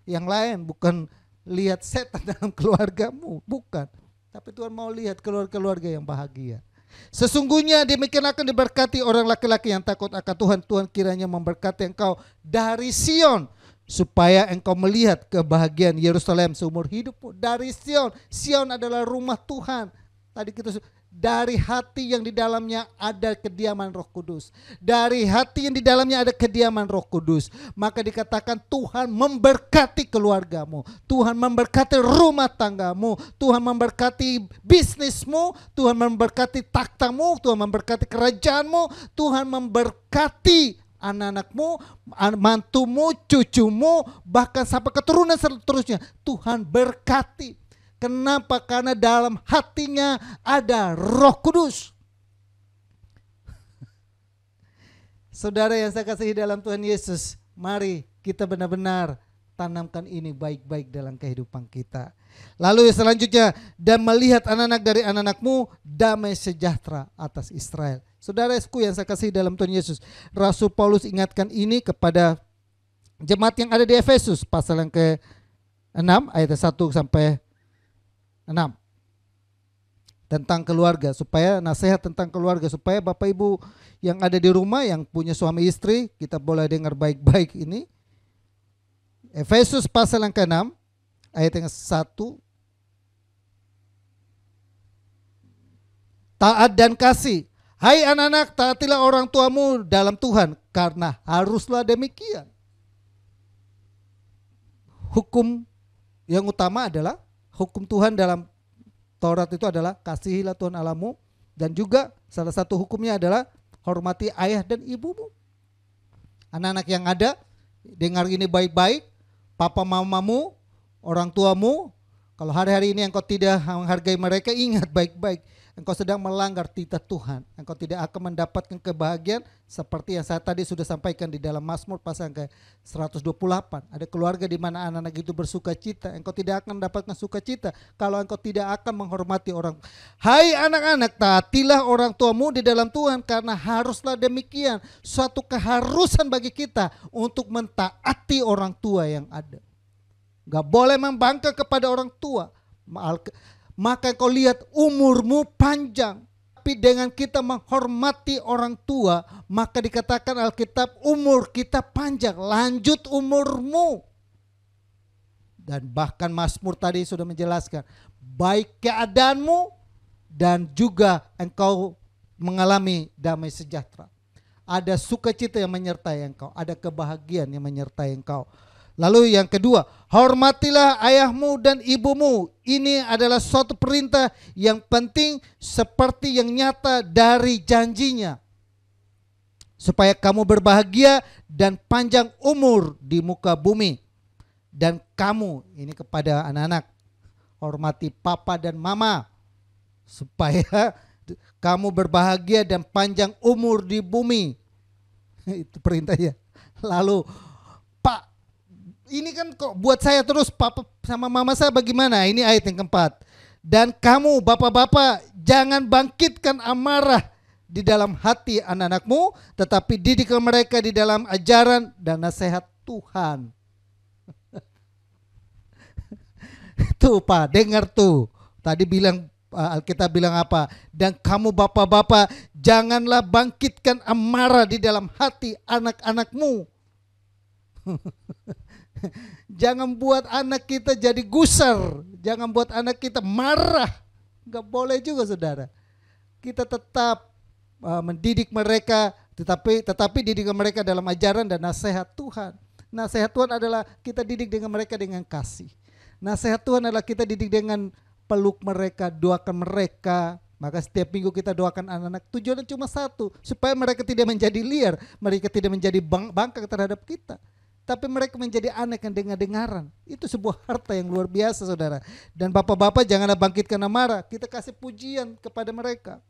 yang lain, bukan lihat setan dalam keluargamu, bukan. Tapi Tuhan mau lihat keluarga-keluarga yang bahagia. Sesungguhnya demikian akan diberkati orang laki-laki yang takut akan Tuhan. Tuhan kiranya memberkati engkau dari Sion, supaya engkau melihat kebahagiaan Yerusalem seumur hidupmu. Dari Sion, Sion adalah rumah Tuhan. Tadi kita dari hati yang di dalamnya ada kediaman Roh Kudus. Dari hati yang di dalamnya ada kediaman Roh Kudus. Maka dikatakan Tuhan memberkati keluargamu. Tuhan memberkati rumah tanggamu. Tuhan memberkati bisnismu. Tuhan memberkati takhtamu. Tuhan memberkati kerajaanmu. Tuhan memberkati anak-anakmu, mantumu, cucumu, bahkan sampai keturunan seterusnya. Tuhan berkati. Kenapa? Karena dalam hatinya ada Roh Kudus. Saudara yang saya kasihi dalam Tuhan Yesus, mari kita benar-benar tanamkan ini baik-baik dalam kehidupan kita. Lalu selanjutnya, dan melihat anak-anak dari anak-anakmu damai sejahtera atas Israel. Saudaraku yang saya kasihi dalam Tuhan Yesus, Rasul Paulus ingatkan ini kepada jemaat yang ada di Efesus, pasal yang ke-6 ayat 1 sampai 6. Tentang keluarga, supaya nasihat tentang keluarga, supaya Bapak Ibu yang ada di rumah yang punya suami istri, kita boleh dengar baik-baik ini. Efesus pasal yang ke-6 ayat yang 1. Taat dan kasih. Hai anak-anak, taatilah orang tuamu dalam Tuhan, karena haruslah demikian. Hukum yang utama adalah hukum Tuhan dalam Taurat itu adalah kasihilah Tuhan Allahmu, dan juga salah satu hukumnya adalah hormati ayah dan ibumu. Anak-anak yang ada, dengar ini baik-baik. Papa mamamu, orang tuamu, kalau hari-hari ini engkau tidak menghargai mereka, ingat baik-baik, engkau sedang melanggar titah Tuhan. Engkau tidak akan mendapatkan kebahagiaan seperti yang saya tadi sudah sampaikan di dalam Mazmur pasal ke 128. Ada keluarga di mana anak-anak itu bersuka cita. Engkau tidak akan mendapatkan sukacita kalau engkau tidak akan menghormati orang. Hai anak-anak, taatilah orang tuamu di dalam Tuhan, karena haruslah demikian. Suatu keharusan bagi kita untuk mentaati orang tua yang ada. Gak boleh membangkang kepada orang tua. Maka kau lihat umurmu panjang. Tapi dengan kita menghormati orang tua, maka dikatakan Alkitab umur kita panjang. Lanjut umurmu. Dan bahkan Mazmur tadi sudah menjelaskan, baik keadaanmu dan juga engkau mengalami damai sejahtera. Ada sukacita yang menyertai engkau, ada kebahagiaan yang menyertai engkau. Lalu yang kedua, hormatilah ayahmu dan ibumu. Ini adalah suatu perintah yang penting seperti yang nyata dari janjinya. Supaya kamu berbahagia dan panjang umur di muka bumi. Dan kamu, ini kepada anak-anak, hormati papa dan mama. Supaya kamu berbahagia dan panjang umur di bumi. Itu perintahnya. Lalu, Pak, ini kan kok buat saya terus papa sama mama saya bagaimana? Ini ayat yang keempat. Dan kamu bapak-bapak jangan bangkitkan amarah di dalam hati anak-anakmu, tetapi didiklah mereka di dalam ajaran dan nasihat Tuhan. Tuh Pak, dengar tuh. Tadi bilang Alkitab bilang apa? Dan kamu bapak-bapak janganlah bangkitkan amarah di dalam hati anak-anakmu. Jangan buat anak kita jadi gusar. Jangan buat anak kita marah. Gak boleh juga saudara. Kita tetap mendidik mereka, tetapi didik mereka dalam ajaran dan nasihat Tuhan. Nasihat Tuhan adalah kita didik dengan mereka dengan kasih. Nasihat Tuhan adalah kita didik dengan peluk mereka, doakan mereka. Maka setiap minggu kita doakan anak-anak. Tujuannya cuma satu, supaya mereka tidak menjadi liar, mereka tidak menjadi bangkang terhadap kita. Tapi mereka menjadi anak yang dengar-dengaran. Itu sebuah harta yang luar biasa saudara. Dan bapak-bapak janganlah bangkitkan amarah. Kita kasih pujian kepada mereka.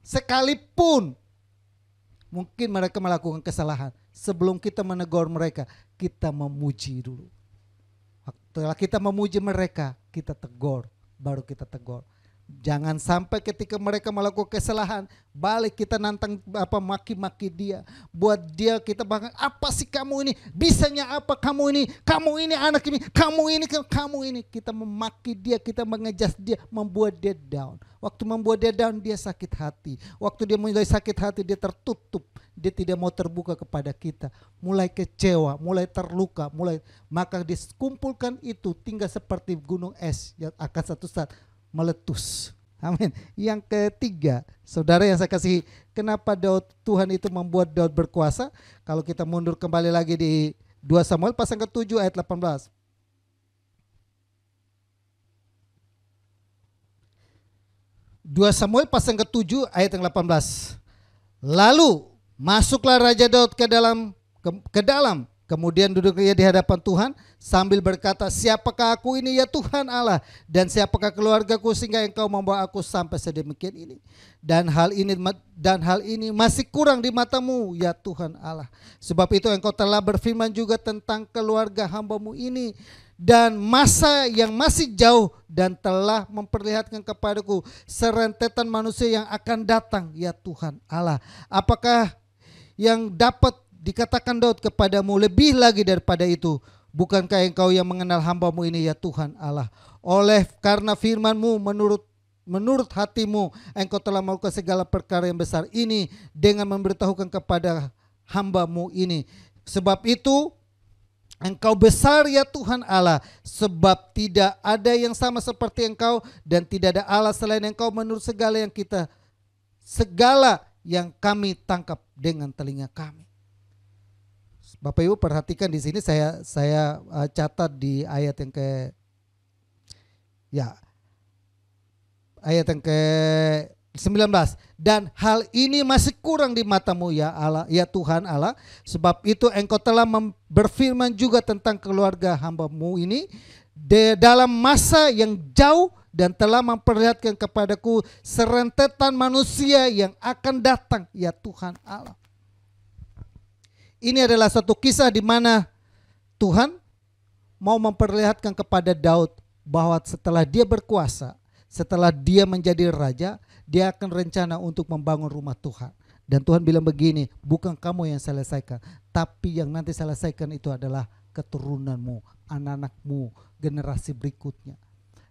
Sekalipun mungkin mereka melakukan kesalahan, sebelum kita menegur mereka, kita memuji dulu. Setelah kita memuji mereka, kita tegur, baru kita tegur. Jangan sampai ketika mereka melakukan kesalahan, balik kita nantang maki-maki dia. Buat dia kita bahkan, apa sih kamu ini? Bisanya apa kamu ini? Kamu ini anak ini, kamu ini. Kita memaki dia, kita mengejas dia, membuat dia down. Waktu membuat dia down, dia sakit hati. Waktu dia mulai sakit hati, dia tertutup. Dia tidak mau terbuka kepada kita. Mulai kecewa, mulai terluka, maka dikumpulkan itu tinggal seperti gunung es yang akan satu saat meletus. Amin. Yang ketiga, saudara yang saya kasih, kenapa Tuhan itu membuat Daud berkuasa? Kalau kita mundur kembali lagi di 2 Samuel pasal ke-7 ayat 18. 2 Samuel pasal ke-7 ayat yang 18. Lalu Masuklah Raja Daud ke dalam, kemudian duduk ia di hadapan Tuhan sambil berkata, siapakah aku ini ya Tuhan Allah, dan siapakah keluargaku sehingga engkau membawa aku sampai sedemikian ini. Dan hal ini masih kurang di matamu ya Tuhan Allah. Sebab itu engkau telah berfirman juga tentang keluarga hamba-Mu ini dan masa yang masih jauh, dan telah memperlihatkan kepadaku serentetan manusia yang akan datang ya Tuhan Allah. Apakah yang dapat dikatakan Daud kepadamu lebih lagi daripada itu? Bukankah engkau yang mengenal hamba-Mu ini ya Tuhan Allah? Oleh karena firman-Mu menurut hatimu engkau telah melakukan segala perkara yang besar ini dengan memberitahukan kepada hamba-Mu ini. Sebab itu engkau besar ya Tuhan Allah, sebab tidak ada yang sama seperti engkau, dan tidak ada Allah selain engkau menurut segala yang kami tangkap dengan telinga kami. Bapak Ibu perhatikan di sini saya catat di ayat yang ke-19. Dan hal ini masih kurang di matamu ya Allah, ya Tuhan Allah. Sebab itu engkau telah berfirman juga tentang keluarga hamba-Mu ini dalam masa yang jauh, dan telah memperlihatkan kepadaku serentetan manusia yang akan datang ya Tuhan Allah. Ini adalah satu kisah di mana Tuhan mau memperlihatkan kepada Daud bahwa setelah dia berkuasa, setelah dia menjadi raja, dia akan rencana untuk membangun rumah Tuhan. Dan Tuhan bilang begini, bukan kamu yang selesaikan, tapi yang nanti selesaikan itu adalah keturunanmu, anak-anakmu, generasi berikutnya.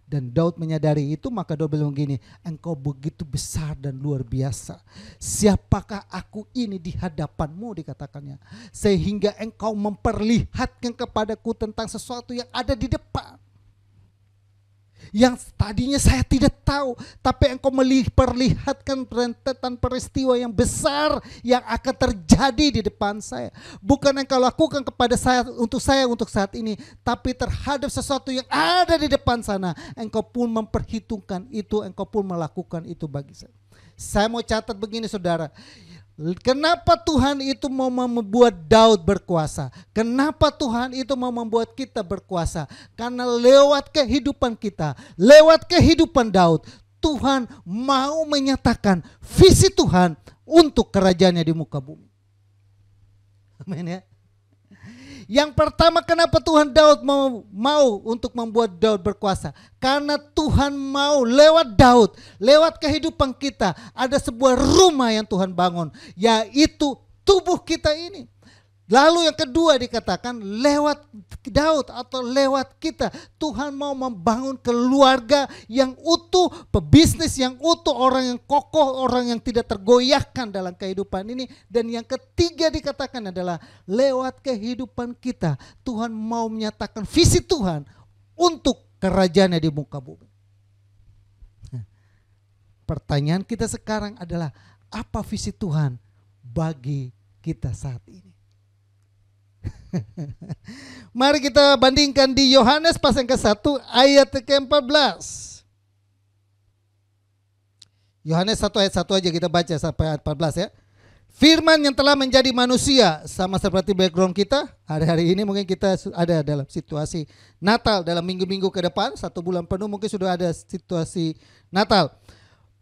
Dan Daud menyadari itu, maka Daud bilang begini, engkau begitu besar dan luar biasa. Siapakah aku ini di hadapanmu, dikatakannya, sehingga engkau memperlihatkan kepadaku tentang sesuatu yang ada di depan, yang tadinya saya tidak tahu, tapi engkau memperlihatkan rentetan peristiwa yang besar yang akan terjadi di depan saya. Bukan engkau lakukan kepada saya untuk saat ini, tapi terhadap sesuatu yang ada di depan sana, engkau pun memperhitungkan itu, engkau pun melakukan itu bagi saya. Saya mau catat begini saudara, kenapa Tuhan itu mau membuat Daud berkuasa? Kenapa Tuhan itu mau membuat kita berkuasa? Karena lewat kehidupan kita, lewat kehidupan Daud, Tuhan mau menyatakan visi Tuhan untuk kerajaannya di muka bumi. Amin ya. Yang pertama, kenapa Tuhan Daud mau untuk membuat Daud berkuasa? Karena Tuhan mau lewat Daud, lewat kehidupan kita, ada sebuah rumah yang Tuhan bangun, yaitu tubuh kita ini. Lalu yang kedua dikatakan lewat Daud atau lewat kita, Tuhan mau membangun keluarga yang utuh, pebisnis yang utuh, orang yang kokoh, orang yang tidak tergoyahkan dalam kehidupan ini. Dan yang ketiga dikatakan adalah lewat kehidupan kita, Tuhan mau menyatakan visi Tuhan untuk kerajaannya di muka bumi. Pertanyaan kita sekarang adalah, apa visi Tuhan bagi kita saat ini? Mari kita bandingkan di Yohanes pasal ke-1 ayat ke-14. Yohanes 1 ayat 1 aja kita baca sampai ayat 14 ya. Firman yang telah menjadi manusia, sama seperti background kita hari-hari ini, mungkin kita ada dalam situasi Natal dalam minggu-minggu ke depan, 1 bulan penuh mungkin sudah ada situasi Natal.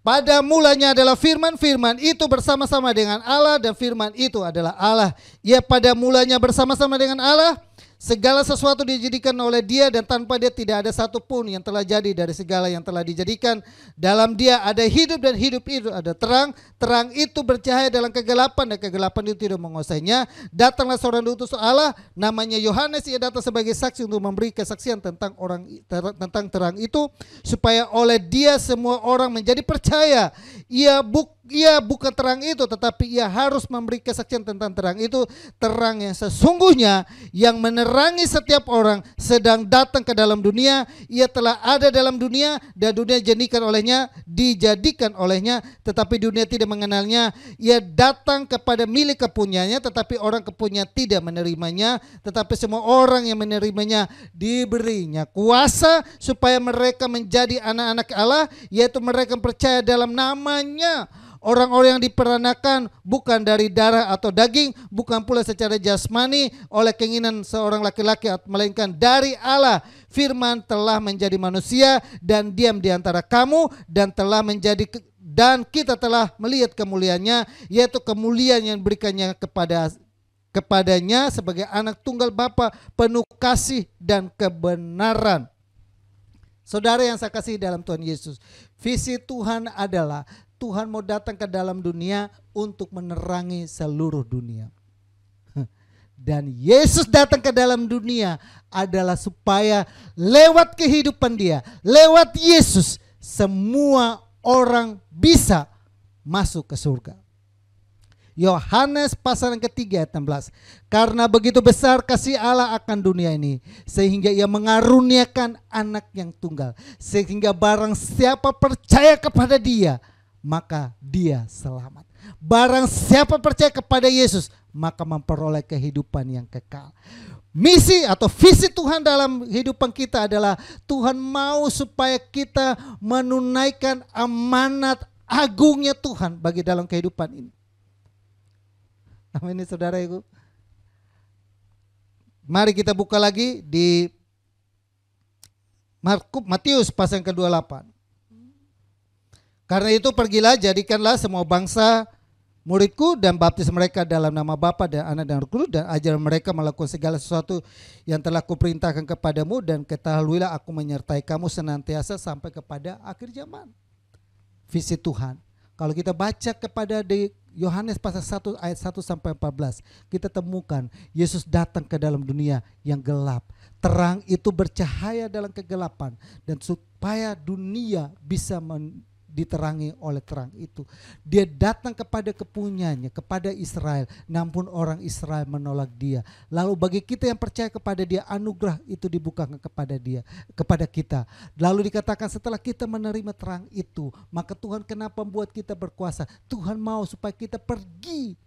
Pada mulanya adalah firman, firman itu bersama-sama dengan Allah, dan firman itu adalah Allah. Ia pada mulanya bersama-sama dengan Allah. Segala sesuatu dijadikan oleh Dia, dan tanpa Dia tidak ada satupun yang telah jadi dari segala yang telah dijadikan. Dalam Dia ada hidup, dan hidup itu ada terang. Terang itu bercahaya dalam kegelapan, dan kegelapan itu tidak menguasainya. Datanglah seorang utus Allah, namanya Yohanes. Ia datang sebagai saksi untuk memberi kesaksian tentang terang itu, supaya oleh Dia semua orang menjadi percaya. Ia bukan terang itu, tetapi ia harus memberi kesaksian tentang terang itu, terang yang sesungguhnya yang menerangi setiap orang sedang datang ke dalam dunia. Ia telah ada dalam dunia, dan dunia dijadikan olehnya, tetapi dunia tidak mengenalnya. Ia datang kepada milik kepunyanya, tetapi orang kepunya tidak menerimanya. Tetapi semua orang yang menerimanya diberinya kuasa supaya mereka menjadi anak-anak Allah, yaitu mereka percaya dalam namanya. Orang-orang yang diperanakan bukan dari darah atau daging, bukan pula secara jasmani oleh keinginan seorang laki-laki, melainkan dari Allah. Firman telah menjadi manusia dan diam di antara kamu, dan kita telah melihat kemuliaannya, yaitu kemuliaan yang diberikannya kepadanya sebagai anak tunggal Bapa, penuh kasih dan kebenaran. Saudara yang saya kasih dalam Tuhan Yesus, visi Tuhan adalah Tuhan mau datang ke dalam dunia untuk menerangi seluruh dunia. Dan Yesus datang ke dalam dunia adalah supaya lewat kehidupan dia, lewat Yesus, semua orang bisa masuk ke surga. Yohanes pasal yang ketiga ayat 16. Karena begitu besar kasih Allah akan dunia ini, sehingga ia mengaruniakan anak yang tunggal, sehingga barang siapa percaya kepada dia, maka dia selamat. Barang siapa percaya kepada Yesus, maka memperoleh kehidupan yang kekal. Misi atau visi Tuhan dalam kehidupan kita adalah Tuhan mau supaya kita menunaikan amanat agungnya Tuhan bagi dalam kehidupan ini. Amin, saudara ibu. Mari kita buka lagi di Matius pasal yang ke-28. Karena itu pergilah, jadikanlah semua bangsa muridku dan baptis mereka dalam nama Bapa dan Anak dan Roh Kudus, dan ajar mereka melakukan segala sesuatu yang telah kuperintahkan kepadamu, dan ketahuilah aku menyertai kamu senantiasa sampai kepada akhir zaman. Visi Tuhan. Kalau kita baca kepada di Yohanes pasal 1 ayat 1 sampai 14, kita temukan Yesus datang ke dalam dunia yang gelap. Terang itu bercahaya dalam kegelapan, dan supaya dunia bisa diterangi oleh terang itu. Dia datang kepada kepunyaannya, kepada Israel, namun orang Israel menolak dia. Lalu bagi kita yang percaya kepada dia, anugerah itu dibukakan kepada kita. Lalu dikatakan setelah kita menerima terang itu, maka Tuhan kenapa membuat kita berkuasa? Tuhan mau supaya kita pergi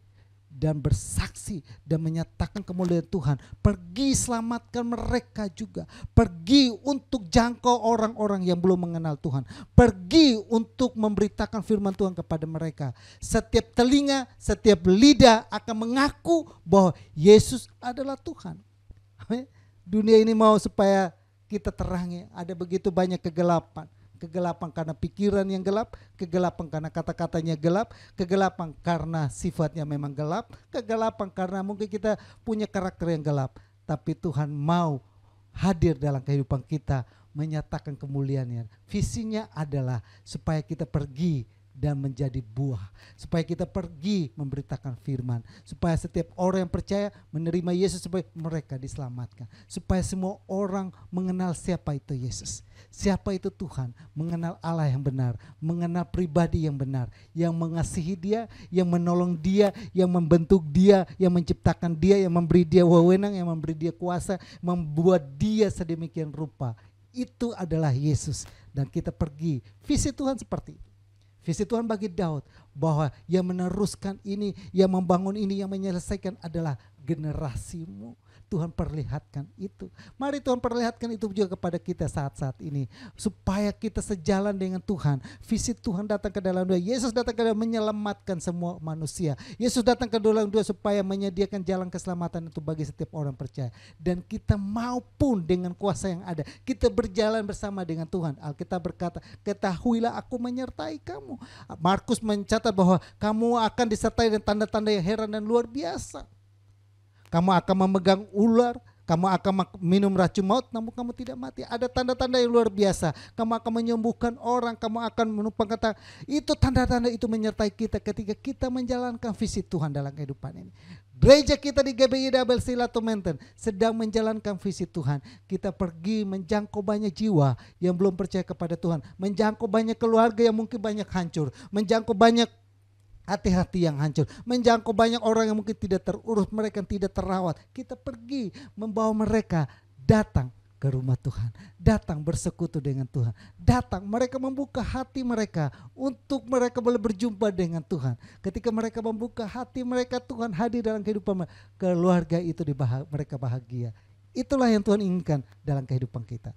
dan bersaksi dan menyatakan kemuliaan Tuhan. Pergi selamatkan mereka juga. Pergi untuk jangkau orang-orang yang belum mengenal Tuhan. Pergi untuk memberitakan firman Tuhan kepada mereka. Setiap telinga, setiap lidah akan mengaku bahwa Yesus adalah Tuhan. Dunia ini mau supaya kita terangi. Ada begitu banyak kegelapan. Kegelapan karena pikiran yang gelap, kegelapan karena kata-katanya gelap, kegelapan karena sifatnya memang gelap, kegelapan karena mungkin kita punya karakter yang gelap. Tapi Tuhan mau hadir dalam kehidupan kita, menyatakan kemuliaan-Nya. Visinya adalah supaya kita pergi dan menjadi buah, supaya kita pergi memberitakan firman, supaya setiap orang yang percaya menerima Yesus supaya mereka diselamatkan, supaya semua orang mengenal siapa itu Yesus, siapa itu Tuhan, mengenal Allah yang benar, mengenal pribadi yang benar, yang mengasihi dia, yang menolong dia, yang membentuk dia, yang menciptakan dia, yang memberi dia wewenang, yang memberi dia kuasa, membuat dia sedemikian rupa. Itu adalah Yesus, dan kita pergi. Visi Tuhan seperti itu. Visi Tuhan bagi Daud bahwa yang meneruskan ini, yang membangun ini, yang menyelesaikan adalah generasimu. Tuhan perlihatkan itu. Mari Tuhan perlihatkan itu juga kepada kita saat-saat ini, supaya kita sejalan dengan Tuhan. Visi Tuhan datang ke dalam dunia. Yesus datang ke dalam menyelamatkan semua manusia. Yesus datang ke dalam dunia supaya menyediakan jalan keselamatan itu bagi setiap orang percaya. Dan kita maupun dengan kuasa yang ada, kita berjalan bersama dengan Tuhan. Alkitab berkata, ketahuilah aku menyertai kamu. Markus mencatat bahwa kamu akan disertai dengan tanda-tanda yang heran dan luar biasa. Kamu akan memegang ular, kamu akan minum racun maut, namun kamu tidak mati. Ada tanda-tanda yang luar biasa. Kamu akan menyembuhkan orang, kamu akan menumpang kata. Itu tanda-tanda itu menyertai kita ketika kita menjalankan visi Tuhan dalam kehidupan ini. Gereja kita di GBI Double Sila Tumenten sedang menjalankan visi Tuhan. Kita pergi menjangkau banyak jiwa yang belum percaya kepada Tuhan. Menjangkau banyak keluarga yang mungkin banyak hancur. Menjangkau banyak hati-hati yang hancur, menjangkau banyak orang yang mungkin tidak terurus, mereka yang tidak terawat. Kita pergi membawa mereka datang ke rumah Tuhan, datang bersekutu dengan Tuhan, datang mereka membuka hati mereka untuk mereka boleh berjumpa dengan Tuhan. Ketika mereka membuka hati mereka, Tuhan hadir dalam kehidupan mereka, keluarga itu mereka bahagia. Itulah yang Tuhan inginkan dalam kehidupan kita.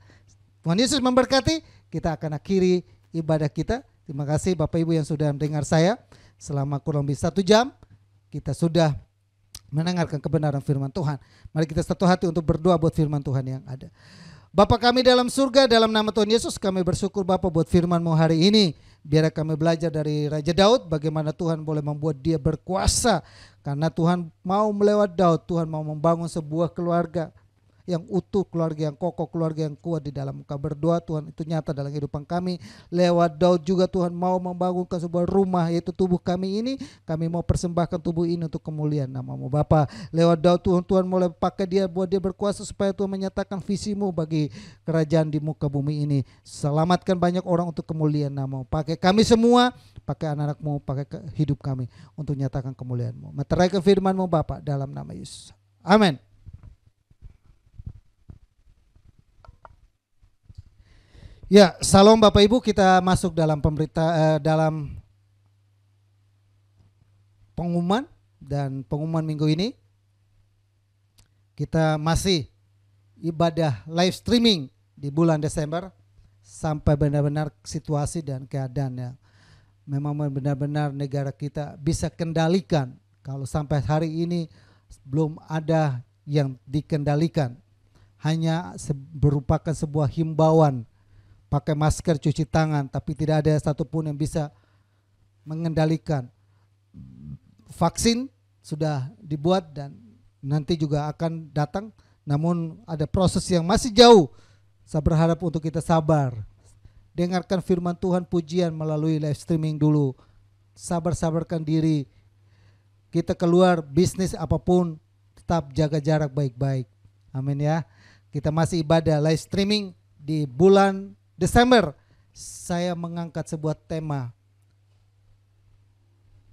Tuhan Yesus memberkati. Kita akan akhiri ibadah kita Terima kasih Bapak Ibu yang sudah mendengar saya selama kurang lebih 1 jam. Kita sudah mendengarkan kebenaran firman Tuhan. Mari kita satu hati untuk berdoa buat firman Tuhan yang ada. Bapa kami dalam surga, dalam nama Tuhan Yesus kami bersyukur Bapa buat firman-Mu hari ini. Biar kami belajar dari Raja Daud bagaimana Tuhan boleh membuat dia berkuasa. Karena Tuhan mau melewat Daud, Tuhan mau membangun sebuah keluarga yang utuh, keluarga yang kokoh, keluarga yang kuat di dalam Engkau. Berdoa Tuhan itu nyata dalam kehidupan kami. Lewat Daud juga Tuhan mau membangunkan sebuah rumah, yaitu tubuh kami ini. Kami mau persembahkan tubuh ini untuk kemuliaan nama-Mu Bapa. Lewat Daud Tuhan mulai pakai dia buat dia berkuasa supaya Tuhan menyatakan visi-Mu bagi kerajaan di muka bumi ini. Selamatkan banyak orang untuk kemuliaan nama-Mu. Pakai kami semua, pakai anak-anak-Mu, pakai hidup kami untuk nyatakan kemuliaan-Mu. Meteraikan firman-Mu Bapa dalam nama Yesus. Amin. Ya, salam Bapak Ibu, kita masuk dalam dalam pengumuman, dan pengumuman minggu ini kita masih ibadah live streaming di bulan Desember sampai benar-benar situasi dan keadaan yang memang benar-benar negara kita bisa kendalikan. Kalau sampai hari ini belum ada yang dikendalikan, hanya merupakan sebuah himbauan. Pakai masker, cuci tangan, tapi tidak ada satupun yang bisa mengendalikan. Vaksin sudah dibuat dan nanti juga akan datang, namun ada proses yang masih jauh. Saya berharap untuk kita sabar. Dengarkan firman Tuhan, pujian melalui live streaming dulu. Sabar-sabarkan diri. Kita keluar bisnis apapun, tetap jaga jarak baik-baik. Amin ya. Kita masih ibadah live streaming di bulan Desember. Saya mengangkat sebuah tema,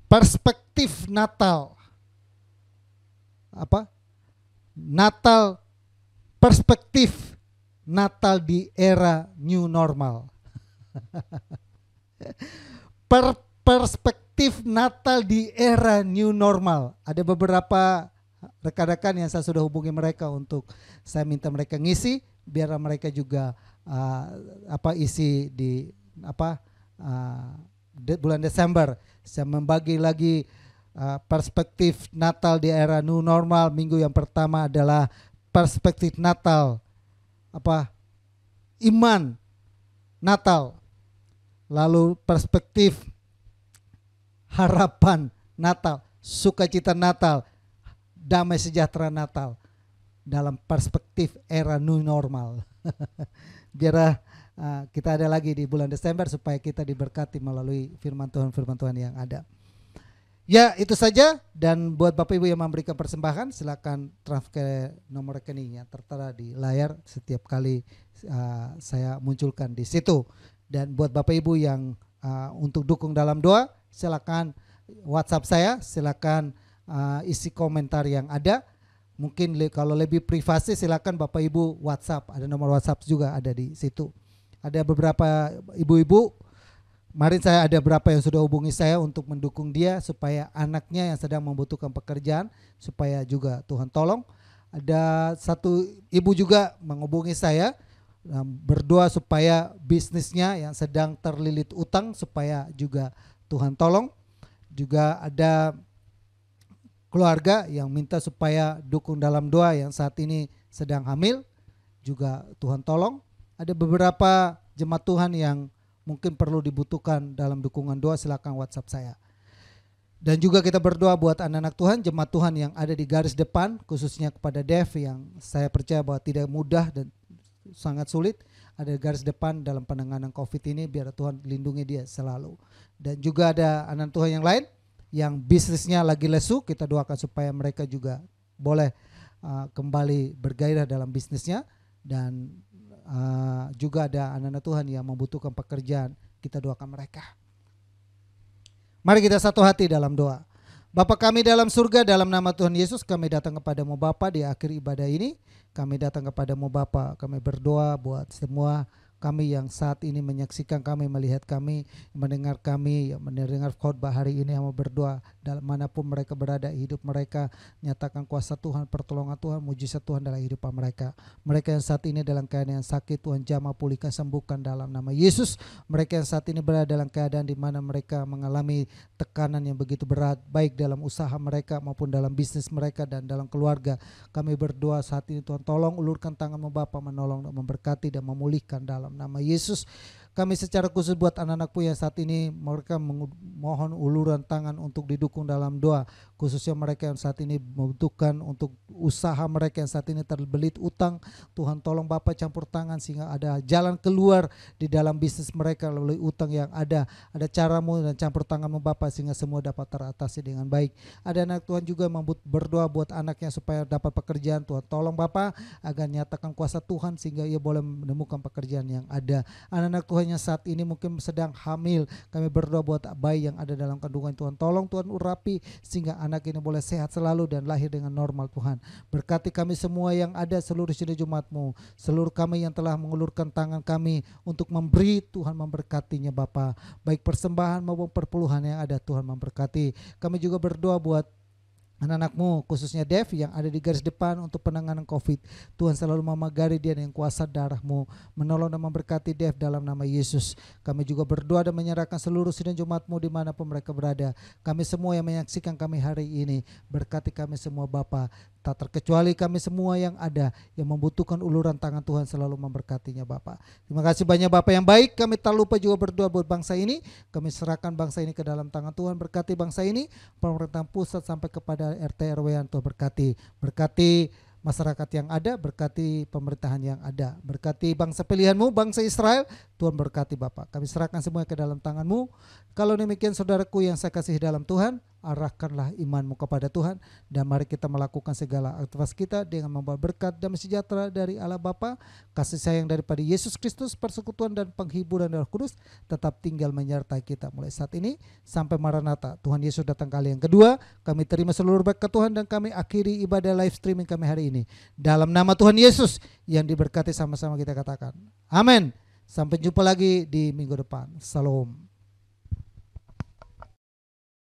perspektif Natal. Apa? Natal, perspektif Natal di era new normal. Perspektif Natal di era new normal. Ada beberapa rekan-rekan yang saya sudah hubungi mereka untuk saya minta mereka ngisi, biar mereka juga isi di bulan Desember. Saya membagi lagi perspektif Natal di era new normal. Minggu yang pertama adalah perspektif Natal, iman Natal. Lalu perspektif harapan Natal, sukacita Natal, damai sejahtera Natal dalam perspektif era new normal. Biar kita ada lagi di bulan Desember supaya kita diberkati melalui firman Tuhan yang ada. Ya, itu saja. Dan buat Bapak Ibu yang memberikan persembahan, silakan transfer ke nomor rekening yang tertera di layar setiap kali saya munculkan di situ. Dan buat Bapak Ibu yang untuk dukung dalam doa, silakan WhatsApp saya, silakan isi komentar yang ada. Mungkin kalau lebih privasi silakan Bapak Ibu WhatsApp, ada nomor WhatsApp juga ada di situ. Ada beberapa ibu-ibu, kemarin saya ada beberapa yang sudah hubungi saya untuk mendukung dia supaya anaknya yang sedang membutuhkan pekerjaan, supaya juga Tuhan tolong. Ada satu ibu juga menghubungi saya berdoa supaya bisnisnya yang sedang terlilit utang supaya juga Tuhan tolong. Juga ada keluarga yang minta supaya dukung dalam doa yang saat ini sedang hamil, juga Tuhan tolong. Ada beberapa jemaat Tuhan yang mungkin perlu dibutuhkan dalam dukungan doa, silakan WhatsApp saya. Dan juga kita berdoa buat anak-anak Tuhan, jemaat Tuhan yang ada di garis depan, khususnya kepada Dev yang saya percaya bahwa tidak mudah dan sangat sulit, ada garis depan dalam penanganan COVID ini, biar Tuhan lindungi dia selalu. Dan juga ada anak Tuhan yang lain yang bisnisnya lagi lesu, kita doakan supaya mereka juga boleh kembali bergairah dalam bisnisnya. Dan juga ada anak-anak Tuhan yang membutuhkan pekerjaan, kita doakan mereka. Mari kita satu hati dalam doa. Bapa kami dalam surga, dalam nama Tuhan Yesus kami datang kepadamu Bapa di akhir ibadah ini. Kami datang kepadamu Bapa, kami berdoa buat semua kami yang saat ini menyaksikan kami, melihat kami, mendengar kami, yang mendengar khotbah hari ini, yang mau berdoa dalam manapun mereka berada hidup mereka. Nyatakan kuasa Tuhan, pertolongan Tuhan, mujizat Tuhan dalam kehidupan mereka. Mereka yang saat ini dalam keadaan yang sakit, Tuhan jamah pulihkan, sembuhkan dalam nama Yesus. Mereka yang saat ini berada dalam keadaan di mana mereka mengalami tekanan yang begitu berat, baik dalam usaha mereka maupun dalam bisnis mereka dan dalam keluarga. Kami berdoa saat ini Tuhan, tolong ulurkan tangan-Mu Bapa, menolong dan memberkati dan memulihkan dalam nama Yesus. Kami secara khusus buat anak-anak-Mu yang saat ini mereka mohon uluran tangan untuk didukung dalam doa, khususnya mereka yang saat ini membutuhkan untuk usaha mereka yang saat ini terbelit utang. Tuhan tolong Bapa campur tangan sehingga ada jalan keluar di dalam bisnis mereka melalui utang yang ada cara-Mu dan campur tangan-Mu Bapa sehingga semua dapat teratasi dengan baik. Ada anak Tuhan juga berdoa buat anaknya supaya dapat pekerjaan. Tuhan tolong Bapa agar nyatakan kuasa Tuhan sehingga ia boleh menemukan pekerjaan yang ada. Anak-anak Tuhan yang saat ini mungkin sedang hamil, kami berdoa buat bayi yang ada dalam kandungan Tuhan, tolong Tuhan urapi sehingga anak ini boleh sehat selalu dan lahir dengan normal Tuhan. Berkati kami semua yang ada, seluruh sidang Jumat-Mu, seluruh kami yang telah mengulurkan tangan kami untuk memberi, Tuhan memberkatinya Bapa, baik persembahan maupun perpuluhan yang ada, Tuhan memberkati. Kami juga berdoa buat anak-anak-Mu khususnya Dev yang ada di garis depan untuk penanganan COVID. Tuhan selalu memagari dia dengan kuasa darah-Mu, menolong dan memberkati Dev dalam nama Yesus. Kami juga berdoa dan menyerahkan seluruh sidang Jumat-Mu dimanapun mereka berada. Kami semua yang menyaksikan kami hari ini, berkati kami semua Bapa, tak terkecuali kami semua yang ada yang membutuhkan uluran tangan Tuhan selalu memberkatinya Bapa. Terima kasih banyak Bapa yang baik. Kami tak lupa juga berdoa buat bangsa ini. Kami serahkan bangsa ini ke dalam tangan Tuhan. Berkati bangsa ini, pemerintahan pusat sampai kepada RT RW yang Tuhan berkati masyarakat yang ada, berkati pemerintahan yang ada, berkati bangsa pilihan-Mu, bangsa Israel. Tuhan berkati Bapa. Kami serahkan semua ke dalam tangan-Mu. Kalau demikian saudaraku yang saya kasihi dalam Tuhan, arahkanlah imanmu kepada Tuhan dan mari kita melakukan segala aktivitas kita dengan membawa berkat damai sejahtera dari Allah Bapa, kasih sayang daripada Yesus Kristus, persekutuan dan penghiburan Roh Kudus tetap tinggal menyertai kita mulai saat ini sampai Maranatha. Tuhan Yesus datang kali yang kedua. Kami terima seluruh berkat Tuhan dan kami akhiri ibadah live streaming kami hari ini dalam nama Tuhan Yesus yang diberkati. Sama-sama kita katakan amin. Sampai jumpa lagi di minggu depan. Salam.